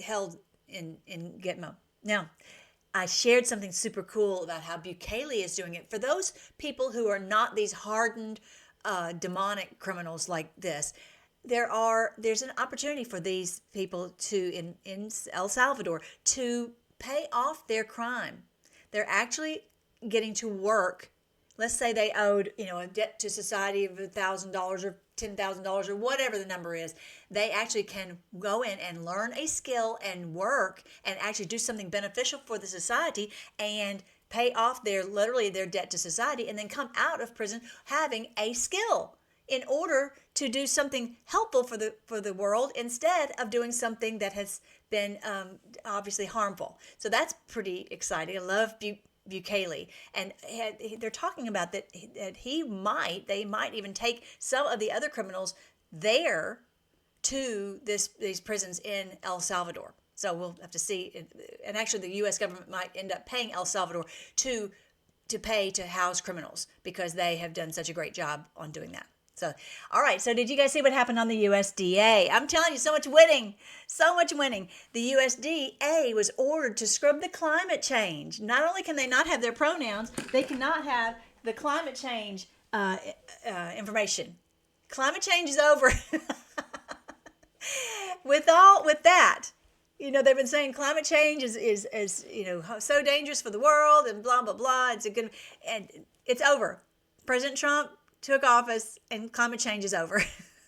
held in Gitmo. Now, I shared something super cool about how Bukele is doing it. For those people who are not these hardened, demonic criminals like this, there's an opportunity for these people to in El Salvador to pay off their crime. They're actually getting to work let's say they owed, a debt to society of $1,000 or $10,000 or whatever the number is, they actually can go in and learn a skill and work and actually do something beneficial for the society and pay off their debt to society, and then come out of prison having a skill in order to do something helpful for the world instead of doing something that has been obviously harmful. So that's pretty exciting. I love Bukele, and they're talking about that they might even take some of the other criminals there to these prisons in El Salvador. So we'll have to see. And actually, the U.S. government might end up paying El Salvador to pay to house criminals because they have done such a great job on doing that. So, all right. So did you guys see what happened on the USDA? I'm telling you, so much winning. The USDA was ordered to scrub the climate change. Not only can they not have their pronouns, they cannot have the climate change information. Climate change is over. With that, they've been saying climate change is so dangerous for the world and blah blah blah. And it's over. President Trump took office and climate change is over.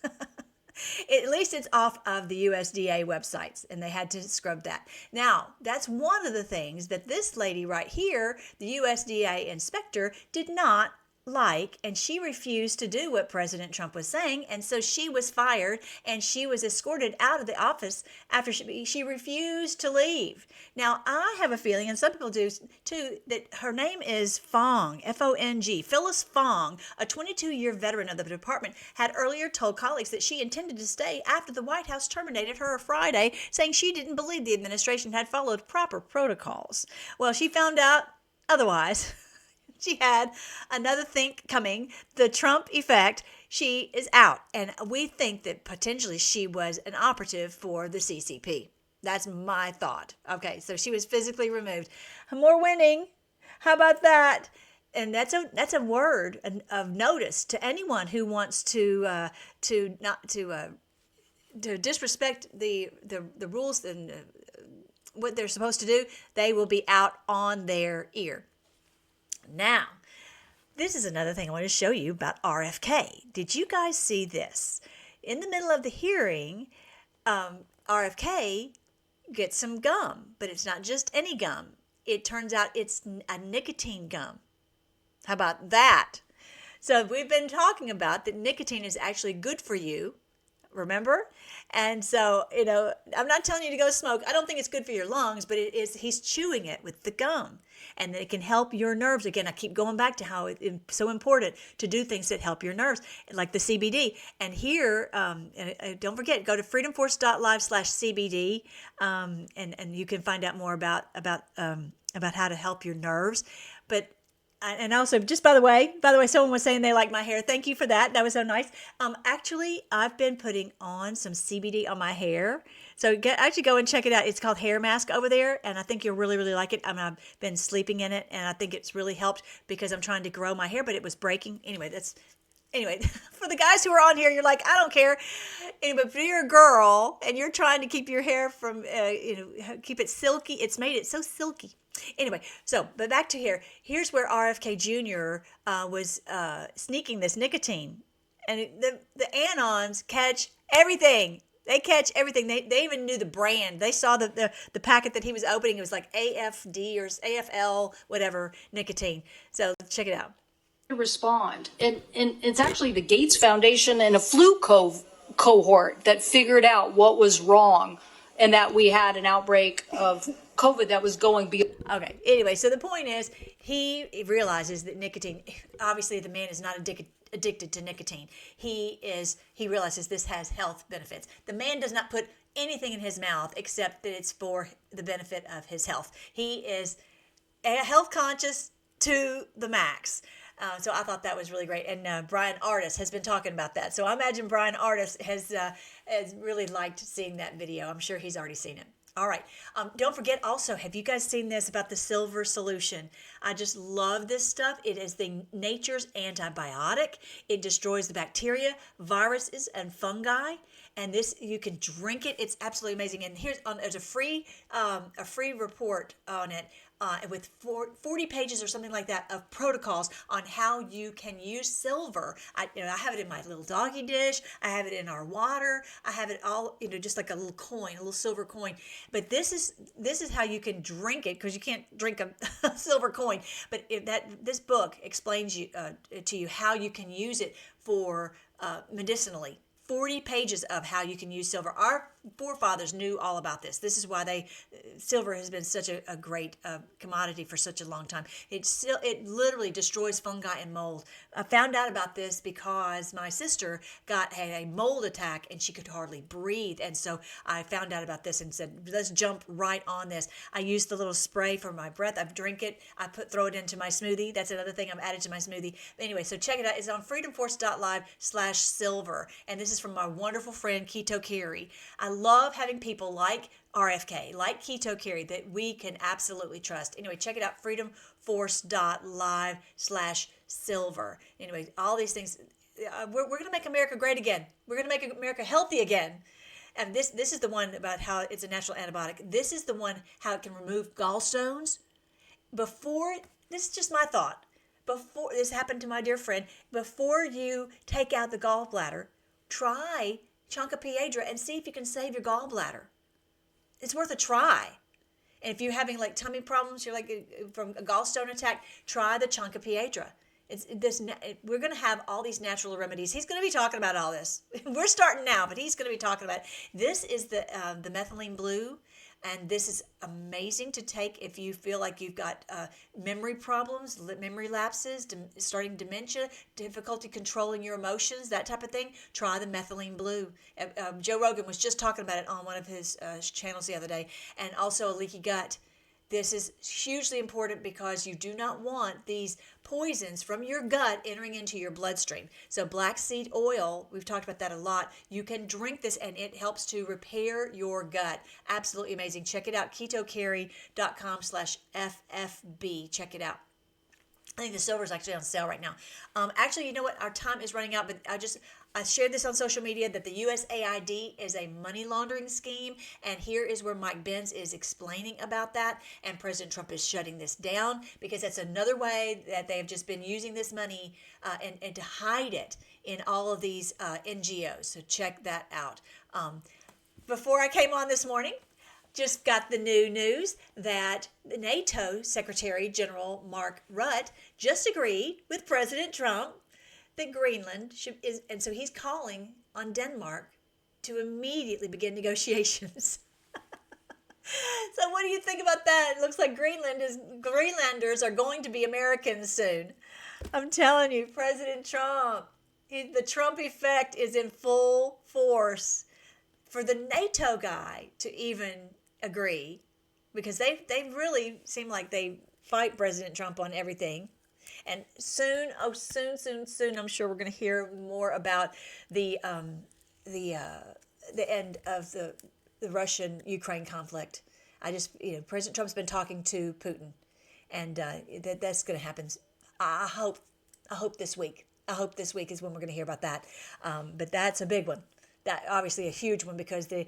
At least it's off of the USDA websites, and they had to scrub that. Now, that's one of the things that this lady right here, the USDA inspector, did not like, and she refused to do what President Trump was saying, and so she was fired, and she was escorted out of the office after she refused to leave. Now, I have a feeling, and some people do too, that her name is Fong, F-O-N-G. Phyllis Fong, a 22-year veteran of the department, had earlier told colleagues that she intended to stay after the White House terminated her Friday, saying she didn't believe the administration had followed proper protocols. Well, she found out otherwise. She had another think coming, the Trump effect. She is out. And we think that potentially she was an operative for the CCP. That's my thought. Okay, so she was physically removed. More winning. How about that? And that's a word of notice to anyone who wants to disrespect the rules and what they're supposed to do. They will be out on their ear. Now, this is another thing I want to show you about RFK. Did you guys see this? In the middle of the hearing, RFK gets some gum, but it's not just any gum. It turns out it's a nicotine gum. How about that? So we've been talking about that nicotine is actually good for you. Remember? And so, I'm not telling you to go smoke. I don't think it's good for your lungs, but he's chewing it with the gum. And it can help your nerves. Again, I keep going back to how it's so important to do things that help your nerves, like the CBD. And here, don't forget, go to freedomforce.live/CBD, and you can find out more about how to help your nerves. And also, just by the way, someone was saying they like my hair. Thank you for that. That was so nice. Actually, I've been putting on some CBD on my hair. So actually go and check it out. It's called Hair Mask over there, and I think you'll really, really like it. I've been sleeping in it, and I think it's really helped because I'm trying to grow my hair, but it was breaking. Anyway, for the guys who are on here, you're like, I don't care. Anyway, if you're a girl and you're trying to keep your hair from, keep it silky, it's made it so silky. Anyway, but back to here. Here's where RFK Jr. Was sneaking this nicotine. And the Anons catch everything. They catch everything. They even knew the brand. They saw the packet that he was opening. It was like AFD or AFL, whatever, nicotine. So check it out. Respond. And it's actually the Gates Foundation and a flu cohort that figured out what was wrong and that we had an outbreak of COVID that was going beyond. Okay. Anyway, so the point is he realizes that nicotine, obviously the man is not addicted to nicotine. He realizes this has health benefits. The man does not put anything in his mouth except that it's for the benefit of his health. He is health conscious to the max. So I thought that was really great. And Brian Artis has been talking about that. So I imagine Brian Artis has really liked seeing that video. I'm sure he's already seen it. All right. Don't forget also, have you guys seen this about the silver solution? I just love this stuff. It is the nature's antibiotic. It destroys the bacteria, viruses, and fungi. And this, you can drink it. It's absolutely amazing. And there's a free report on it with 40 pages or something like that of protocols on how you can use silver. I have it in my little doggy dish. I have it in our water. I have it all, just like a little coin, a little silver coin. But this is how you can drink it, because you can't drink a silver coin. But this book explains to you how you can use it for medicinally. 40 pages of how you can use silver. Our forefathers knew all about this. This is why silver has been such a great commodity for such a long time. It literally destroys fungi and mold. I found out about this because my sister had a mold attack and she could hardly breathe. And so I found out about this and said, let's jump right on this. I use the little spray for my breath. I drink it. I throw it into my smoothie. That's another thing I've added to my smoothie. Anyway, so check it out. It's on freedomforce.live/silver. And this is from my wonderful friend Keto Carey. I love having people like RFK, like Keto Carey, that we can absolutely trust. Anyway, check it out, freedomforce.live/silver. Anyway, all these things, we're going to make America great again. We're going to make America healthy again. And this is the one about how it's a natural antibiotic. This is the one how it can remove gallstones. This is just my thought. Before this happened to my dear friend, before you take out the gallbladder, try Chonkapiedra and see if you can save your gallbladder. It's worth a try. And if you're having like tummy problems, you're like from a gallstone attack, try the Chonkapiedra. We're going to have all these natural remedies. He's going to be talking about all this. We're starting now, but he's going to be talking about it. This is the methylene blue. And this is amazing to take if you feel like you've got memory problems, memory lapses, starting dementia, difficulty controlling your emotions, that type of thing. Try the methylene blue. Joe Rogan was just talking about it on one of his channels the other day. And also a leaky gut. This is hugely important because you do not want these poisons from your gut entering into your bloodstream. So black seed oil, we've talked about that a lot. You can drink this and it helps to repair your gut. Absolutely amazing. Check it out, ketocarey.com/FFB. Check it out. I think the silver is actually on sale right now. Actually, you know what? Our time is running out, but I shared this on social media that the USAID is a money laundering scheme, and here is where Mike Benz is explaining about that, and President Trump is shutting this down because that's another way that they've just been using this money and to hide it in all of these NGOs. So check that out. Before I came on this morning, just got the new news that the NATO Secretary General Mark Rutte just agreed with President Trump that Greenland and so he's calling on Denmark to immediately begin negotiations. So what do you think about that? It looks like Greenlanders are going to be Americans soon. I'm telling you, President Trump, the Trump effect is in full force for the NATO guy to even agree, because they really seem like they fight President Trump on everything. And soon, I'm sure we're going to hear more about the end of the Russian-Ukraine conflict. President Trump's been talking to Putin, and that's going to happen. I hope this week. I hope this week is when we're going to hear about that. But that's a big one. That obviously a huge one, because the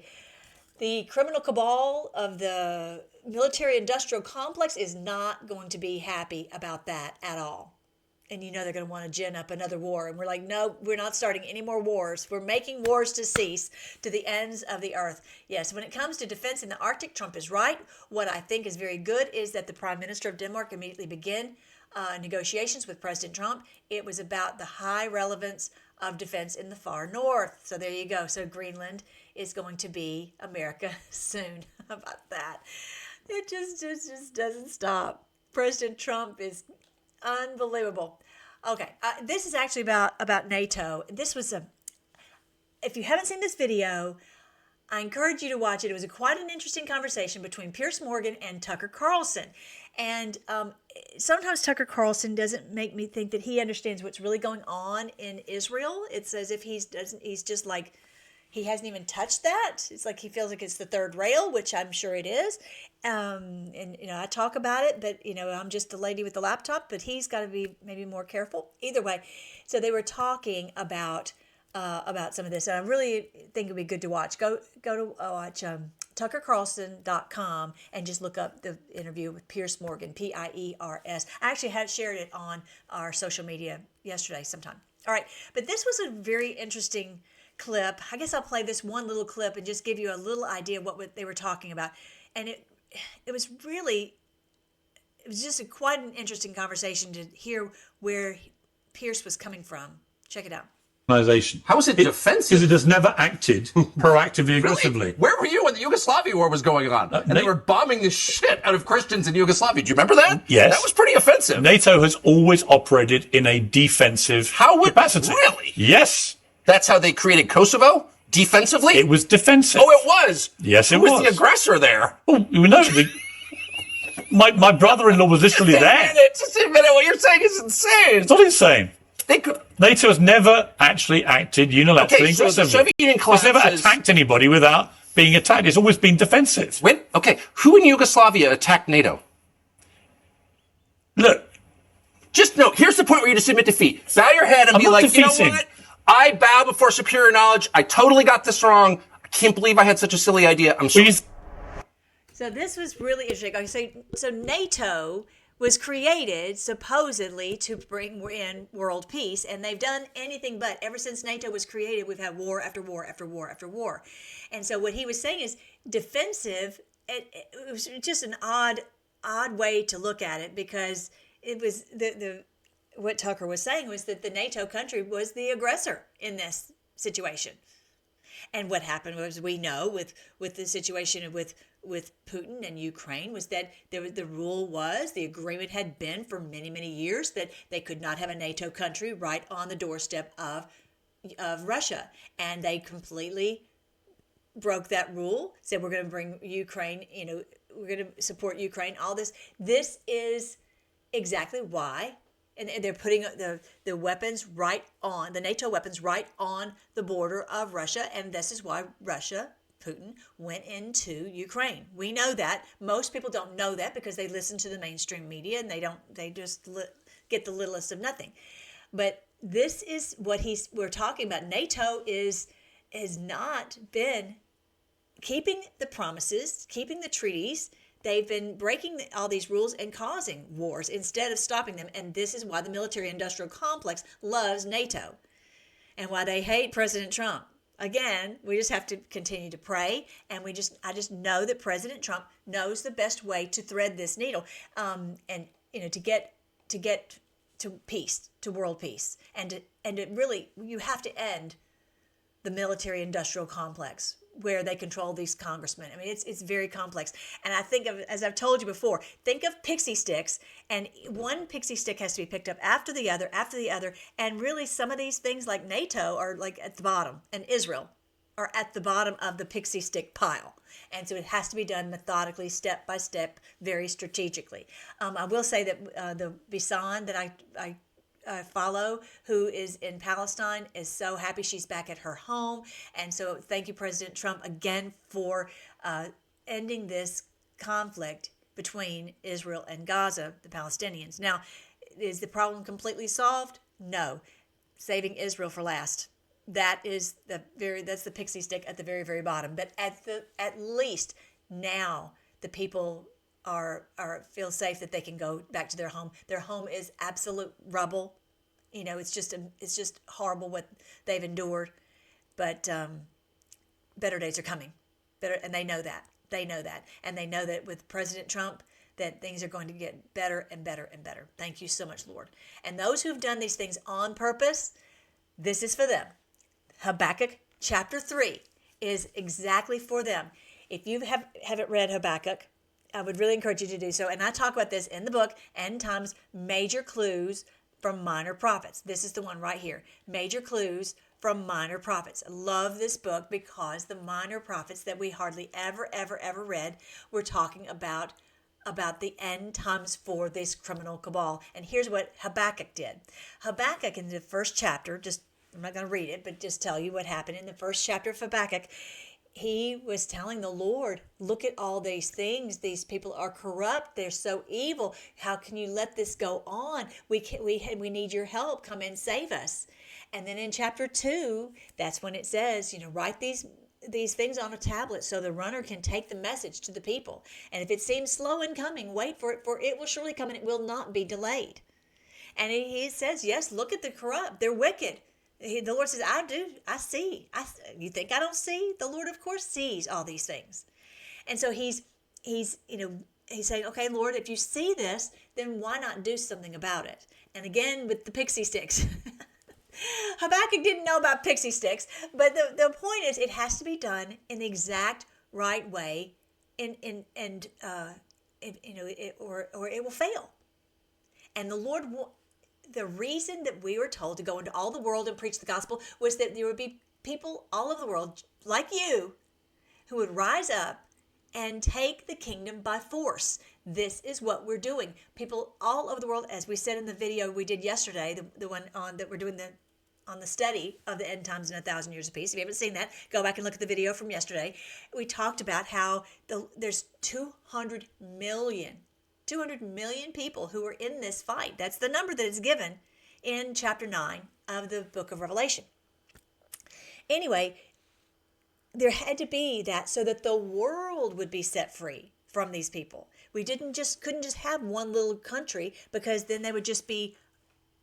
criminal cabal of the military-industrial complex is not going to be happy about that at all. And they're going to want to gin up another war. And we're like, no, we're not starting any more wars. We're making wars to cease to the ends of the earth. Yes, when it comes to defense in the Arctic, Trump is right. What I think is very good is that the Prime Minister of Denmark immediately began negotiations with President Trump. It was about the high relevance of defense in the far north. So there you go. So Greenland is going to be America soon. How about that? It just doesn't stop. President Trump is unbelievable. Okay, this is actually about NATO. This was if you haven't seen this video, I encourage you to watch it. It was quite an interesting conversation between Piers Morgan and Tucker Carlson. And sometimes Tucker Carlson doesn't make me think that he understands what's really going on in Israel. It's as if he's just like, he hasn't even touched that. It's like he feels like it's the third rail, which I'm sure it is. And I talk about it, but I'm just the lady with the laptop. But he's got to be maybe more careful. Either way, so they were talking about some of this, and I really think it'd be good to watch. Go to watch tuckercarlson.com and just look up the interview with Piers Morgan, Piers. I actually had shared it on our social media yesterday sometime. All right, but this was a very interesting clip. I guess I'll play this one little clip and just give you a little idea of what they were talking about. And it was just quite an interesting conversation to hear where Pierce was coming from. Check it out. How is it defensive? Because it has never acted proactively, aggressively. Really? Where were you when the Yugoslavia war was going on? And they were bombing the shit out of Christians in Yugoslavia. Do you remember that? Yes. That was pretty offensive. NATO has always operated in a defensive capacity. Really? Yes. That's how they created Kosovo? Defensively? It was defensive. Oh, it was? Yes, it Who was the aggressor there? Oh, you know, my brother-in-law was literally there. Just a minute. What you're saying is insane. It's not insane. NATO has never actually acted unilaterally. Okay, so the Soviet Union collapses. It's never attacked anybody without being attacked. It's always been defensive. Who in Yugoslavia attacked NATO? Look. Here's the point where you just admit defeat. Bow your head and be like, you know what? I bow before superior knowledge. I totally got this wrong. I can't believe I had such a silly idea. I'm sorry. So this was really interesting. So NATO was created supposedly to bring in world peace, and they've done anything but. Ever since NATO was created, we've had war after war after war after war. And so what he was saying is defensive. It was just an odd way to look at it, because it was what Tucker was saying was that the NATO country was the aggressor in this situation. And what happened was, we know with the situation with Putin and Ukraine, was that the rule was, the agreement had been for many, many years, that they could not have a NATO country right on the doorstep of Russia. And they completely broke that rule, said we're going to bring Ukraine, we're going to support Ukraine, all this. This is exactly why. And they're putting the weapons right on, the NATO weapons right on the border of Russia. And this is why Putin went into Ukraine. We know that. Most people don't know that because they listen to the mainstream media and they just get the littlest of nothing. But this is what we're talking about. NATO has not been keeping the promises, keeping the treaties. They've been breaking all these rules and causing wars instead of stopping them. And this is why the military-industrial complex loves NATO and why they hate President Trump. Again, we just have to continue to pray. And I just know that President Trump knows the best way to thread this needle and to get to peace, to world peace. And it really, you have to end the military-industrial complex, where they control these congressmen. I mean, it's very complex. And I think of, as I've told you before, think of pixie sticks, and one pixie stick has to be picked up after the other, and really some of these things like NATO are like at the bottom, and Israel are at the bottom of the pixie stick pile. And so it has to be done methodically, step by step, very strategically. I will say that the Bisan that I follow, who is in Palestine, is so happy she's back at her home. And so thank you, President Trump, again for ending this conflict between Israel and Gaza, the Palestinians. Now, is the problem completely solved? No. Saving Israel for last. That's the pixie stick at the very, very bottom. But at least now the people feel safe that they can go back to their home. Their home is absolute rubble. It's just horrible what they've endured. But better days are coming. And they know that. And they know that with President Trump, that things are going to get better and better and better. Thank you so much, Lord. And those who've done these things on purpose, this is for them. Habakkuk chapter 3 is exactly for them. If you haven't read Habakkuk, I would really encourage you to do so. And I talk about this in the book, End Times, Major Clues from Minor Prophets. This is the one right here, Major Clues from Minor Prophets. I love this book because the minor prophets that we hardly ever read were talking about the end times for this criminal cabal. And here's what Habakkuk did. Habakkuk in the first chapter, I'm not going to read it, but just tell you what happened in the first chapter of Habakkuk. He was telling the Lord, look at all these things. These people are corrupt. They're so evil. How can you let this go on? We need your help. Come and save us. And then in chapter 2, that's when it says, write these these things on a tablet so the runner can take the message to the people. And if it seems slow in coming, wait for it, for it will surely come and it will not be delayed. And he says, yes, look at the corrupt. They're wicked. The Lord says, I see. You think I don't see? The Lord, of course, sees all these things. And so he's saying, okay, Lord, if you see this, then why not do something about it? And again, with the pixie sticks. Habakkuk didn't know about pixie sticks, but the point is, it has to be done in the exact right way, or it will fail. And the Lord, the reason that we were told to go into all the world and preach the gospel was that there would be people all over the world like you who would rise up and take the kingdom by force. This is what we're doing. People all over the world, as we said in the video we did yesterday, the one on that we're doing on the study of the end times in 1,000 years of peace. If you haven't seen that, go back and look at the video from yesterday. We talked about how there's 200 million people who are in this fight. That's the number that is given in chapter 9 of the book of Revelation. Anyway, there had to be that so that the world would be set free from these people. We couldn't just have one little country, because then they would just be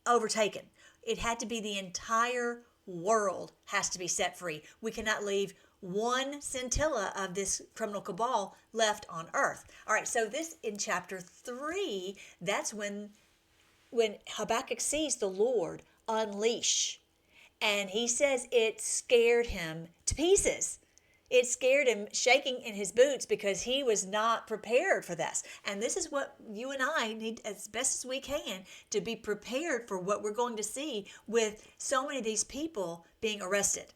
overtaken. It had to be the entire world has to be set free. We cannot leave one scintilla of this criminal cabal left on earth. All right, so this in chapter 3, that's when Habakkuk sees the Lord unleash. And he says it scared him to pieces. It scared him, shaking in his boots, because he was not prepared for this. And this is what you and I need, as best as we can, to be prepared for what we're going to see with so many of these people being arrested.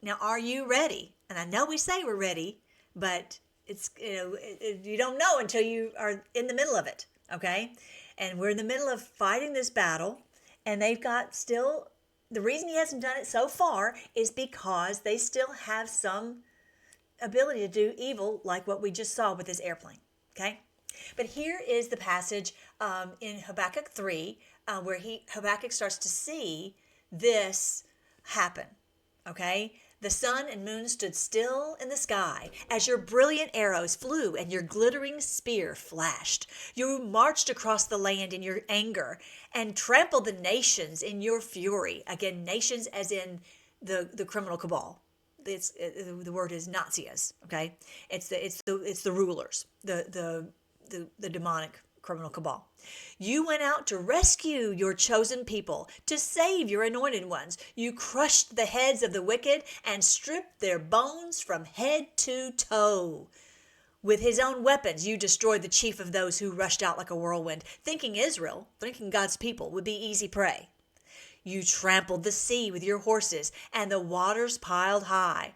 Now, are you ready? And I know we say we're ready, but it's you don't know until you are in the middle of it, okay? And we're in the middle of fighting this battle, and they've got still, the reason he hasn't done it so far is because they still have some ability to do evil, like what we just saw with this airplane, okay? But here is the passage in Habakkuk 3 where Habakkuk starts to see this happen, okay? The sun and moon stood still in the sky as your brilliant arrows flew and your glittering spear flashed. You marched across the land in your anger and trampled the nations in your fury. Again, nations as in the criminal cabal. The word is Nazis, okay? It's the rulers, the demonic criminal cabal. You went out to rescue your chosen people, to save your anointed ones. You crushed the heads of the wicked and stripped their bones from head to toe. With his own weapons, you destroyed the chief of those who rushed out like a whirlwind, thinking God's people would be easy prey. You trampled the sea with your horses, and the waters piled high.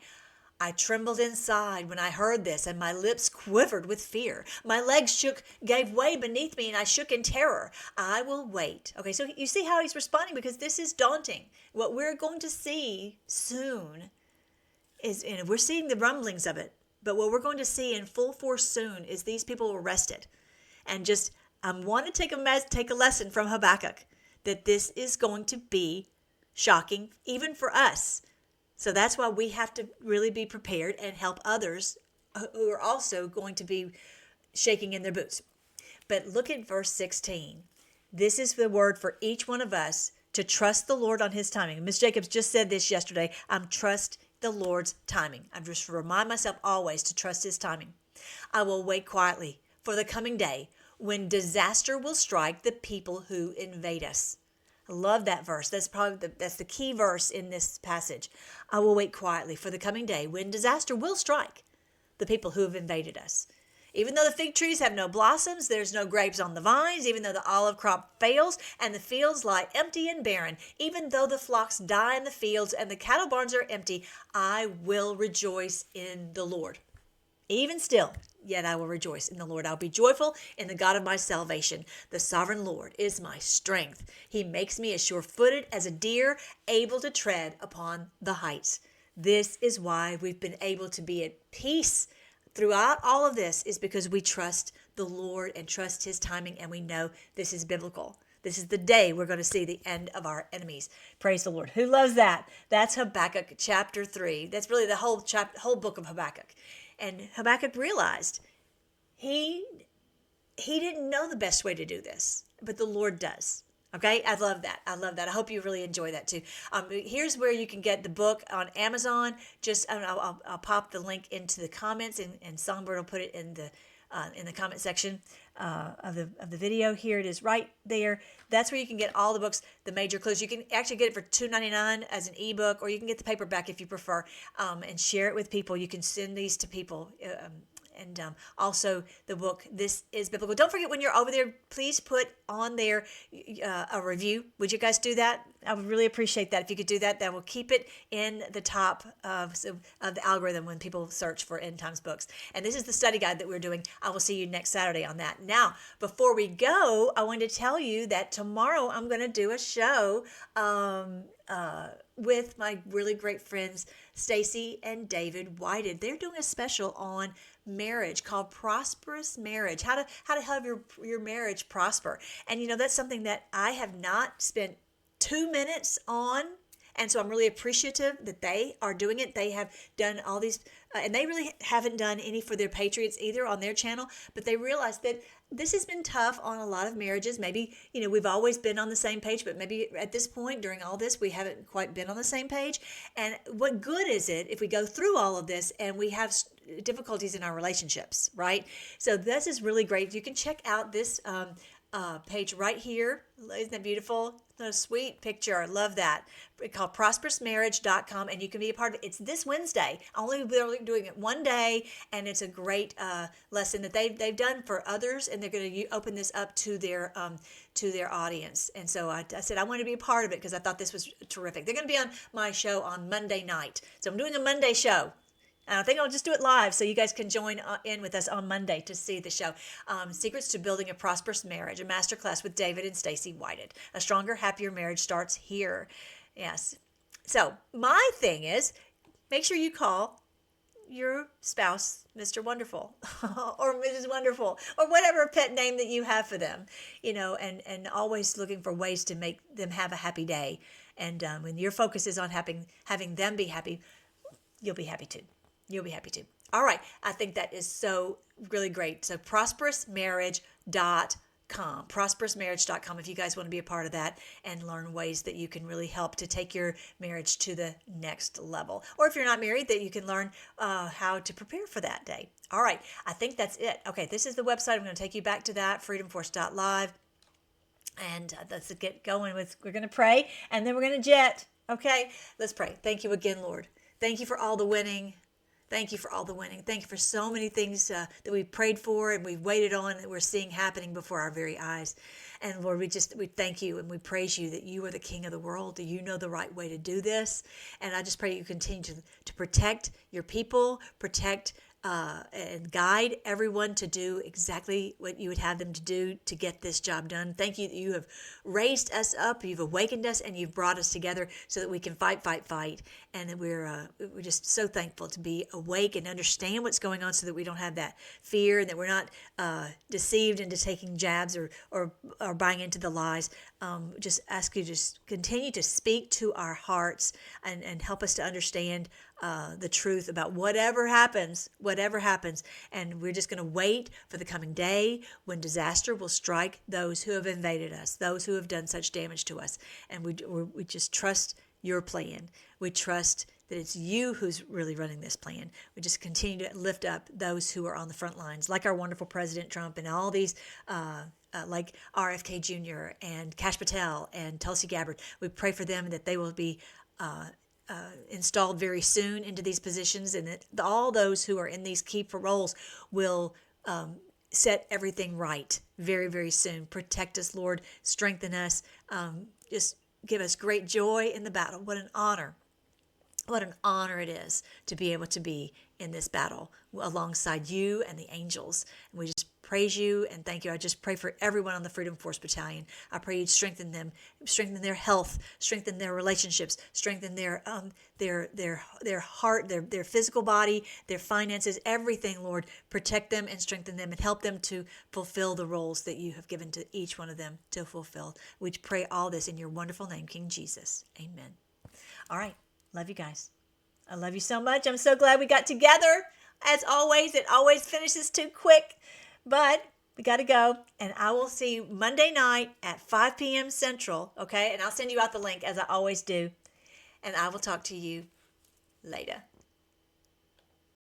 I trembled inside when I heard this, and my lips quivered with fear. My legs gave way beneath me, and I shook in terror. I will wait. Okay, so you see how he's responding, because this is daunting. What we're going to see soon is, and we're seeing the rumblings of it, but what we're going to see in full force soon is these people arrested. And I want to take a lesson from Habakkuk, that this is going to be shocking, even for us. So that's why we have to really be prepared and help others who are also going to be shaking in their boots. But look at verse 16. This is the word for each one of us to trust the Lord on his timing. Ms. Jacobs just said this yesterday. Trust the Lord's timing. I just remind myself always to trust his timing. I will wait quietly for the coming day when disaster will strike the people who invade us. I love that verse. That's the key verse in this passage. I will wait quietly for the coming day when disaster will strike the people who have invaded us. Even though the fig trees have no blossoms, there's no grapes on the vines, even though the olive crop fails and the fields lie empty and barren, even though the flocks die in the fields and the cattle barns are empty, I will rejoice in the Lord. Even still, yet I will rejoice in the Lord. I'll be joyful in the God of my salvation. The sovereign Lord is my strength. He makes me as sure-footed as a deer, able to tread upon the heights. This is why we've been able to be at peace throughout all of this, is because we trust the Lord and trust his timing, and we know this is biblical. This is the day we're going to see the end of our enemies. Praise the Lord. Who loves that? That's Habakkuk chapter 3. That's really the whole book of Habakkuk. And Habakkuk realized he didn't know the best way to do this, but the Lord does. Okay, I love that. I love that. I hope you really enjoy that too. Here's where you can get the book on Amazon. Just I'll pop the link into the comments, and Songbird will put it in the comment section of the video. Here it is, right there. That's where you can get all the books, the major clues. You can actually get it for $2.99 as an ebook, or you can get the paperback if you prefer, and share it with people. You can send these to people. And also the book, This is Biblical. Don't forget, when you're over there, please put on there a review. Would you guys do that? I would really appreciate that if you could do that. That will keep it in the top of the algorithm when people search for End Times books. And this is the study guide that we're doing. I will see you next Saturday on that. Now, before we go, I wanted to tell you that tomorrow I'm going to do a show with my really great friends Stacy and David Whited. They're doing a special on marriage called Prosperous Marriage. How to have your marriage prosper. And that's something that I have not spent 2 minutes on. And so I'm really appreciative that they are doing it. They have done all these, and they really haven't done any for their Patriots either on their channel, but they realized that this has been tough on a lot of marriages. Maybe, we've always been on the same page, but maybe at this point during all this, we haven't quite been on the same page. And what good is it if we go through all of this and we have difficulties in our relationships, right? So this is really great. You can check out this page right here. Isn't that beautiful? A sweet picture. I love that. It's called prosperousmarriage.com, and you can be a part of it. It's this Wednesday. Only we're doing it one day, and it's a great lesson that they've done for others, and they're going to open this up to their audience. And so I said I want to be a part of it because I thought this was terrific. They're going to be on my show on Monday night, so I'm doing a Monday show. And I think I'll just do it live so you guys can join in with us on Monday to see the show. Secrets to Building a Prosperous Marriage, a masterclass with David and Stacy Whited. A stronger, happier marriage starts here. Yes. So my thing is, make sure you call your spouse Mr. Wonderful or Mrs. Wonderful or whatever pet name that you have for them, and always looking for ways to make them have a happy day. And when your focus is on having them be happy, you'll be happy too. You'll be happy too. All right. I think that is so really great. So prosperousmarriage.com, prosperousmarriage.com, if you guys want to be a part of that and learn ways that you can really help to take your marriage to the next level. Or if you're not married, that you can learn how to prepare for that day. All right. I think that's it. Okay. This is the website. I'm going to take you back to that, freedomforce.live. And let's get going we're going to pray and then we're going to jet. Okay. Let's pray. Thank you again, Lord. Thank you for all the winning. Thank you for all the winning. Thank you for so many things that we prayed for and we've waited on that we're seeing happening before our very eyes. And Lord, we thank you and we praise you that you are the King of the world, that you know the right way to do this. And I just pray you continue to protect your people, protect and guide everyone to do exactly what you would have them to do to get this job done. Thank you that you have raised us up, you've awakened us, and you've brought us together so that we can fight, and that we're just so thankful to be awake and understand what's going on so that we don't have that fear and that we're not deceived into taking jabs or buying into the lies. Just ask you to just continue to speak to our hearts and help us to understand the truth about whatever happens, and we're just going to wait for the coming day when disaster will strike those who have invaded us, those who have done such damage to us, and we just trust your plan. We trust that it's you who's really running this plan. We just continue to lift up those who are on the front lines, like our wonderful President Trump and all these like RFK Jr. and Kash Patel and Tulsi Gabbard. We pray for them that they will be installed very soon into these positions, and that all those who are in these key roles will set everything right very, very soon. Protect us, Lord. Strengthen us. Just give us great joy in the battle. What an honor. What an honor it is to be able to be in this battle alongside you and the angels. And we just praise you and thank you. I just pray for everyone on the Freedom Force Battalion. I pray you'd strengthen them, strengthen their health, strengthen their relationships, strengthen their heart, their physical body, their finances, everything, Lord. Protect them and strengthen them and help them to fulfill the roles that you have given to each one of them to fulfill. We pray all this in your wonderful name, King Jesus. Amen. All right. Love you guys. I love you so much. I'm so glad we got together. As always, it always finishes too quick. But we got to go, and I will see you Monday night at 5 p.m. Central, okay? And I'll send you out the link, as I always do, and I will talk to you later.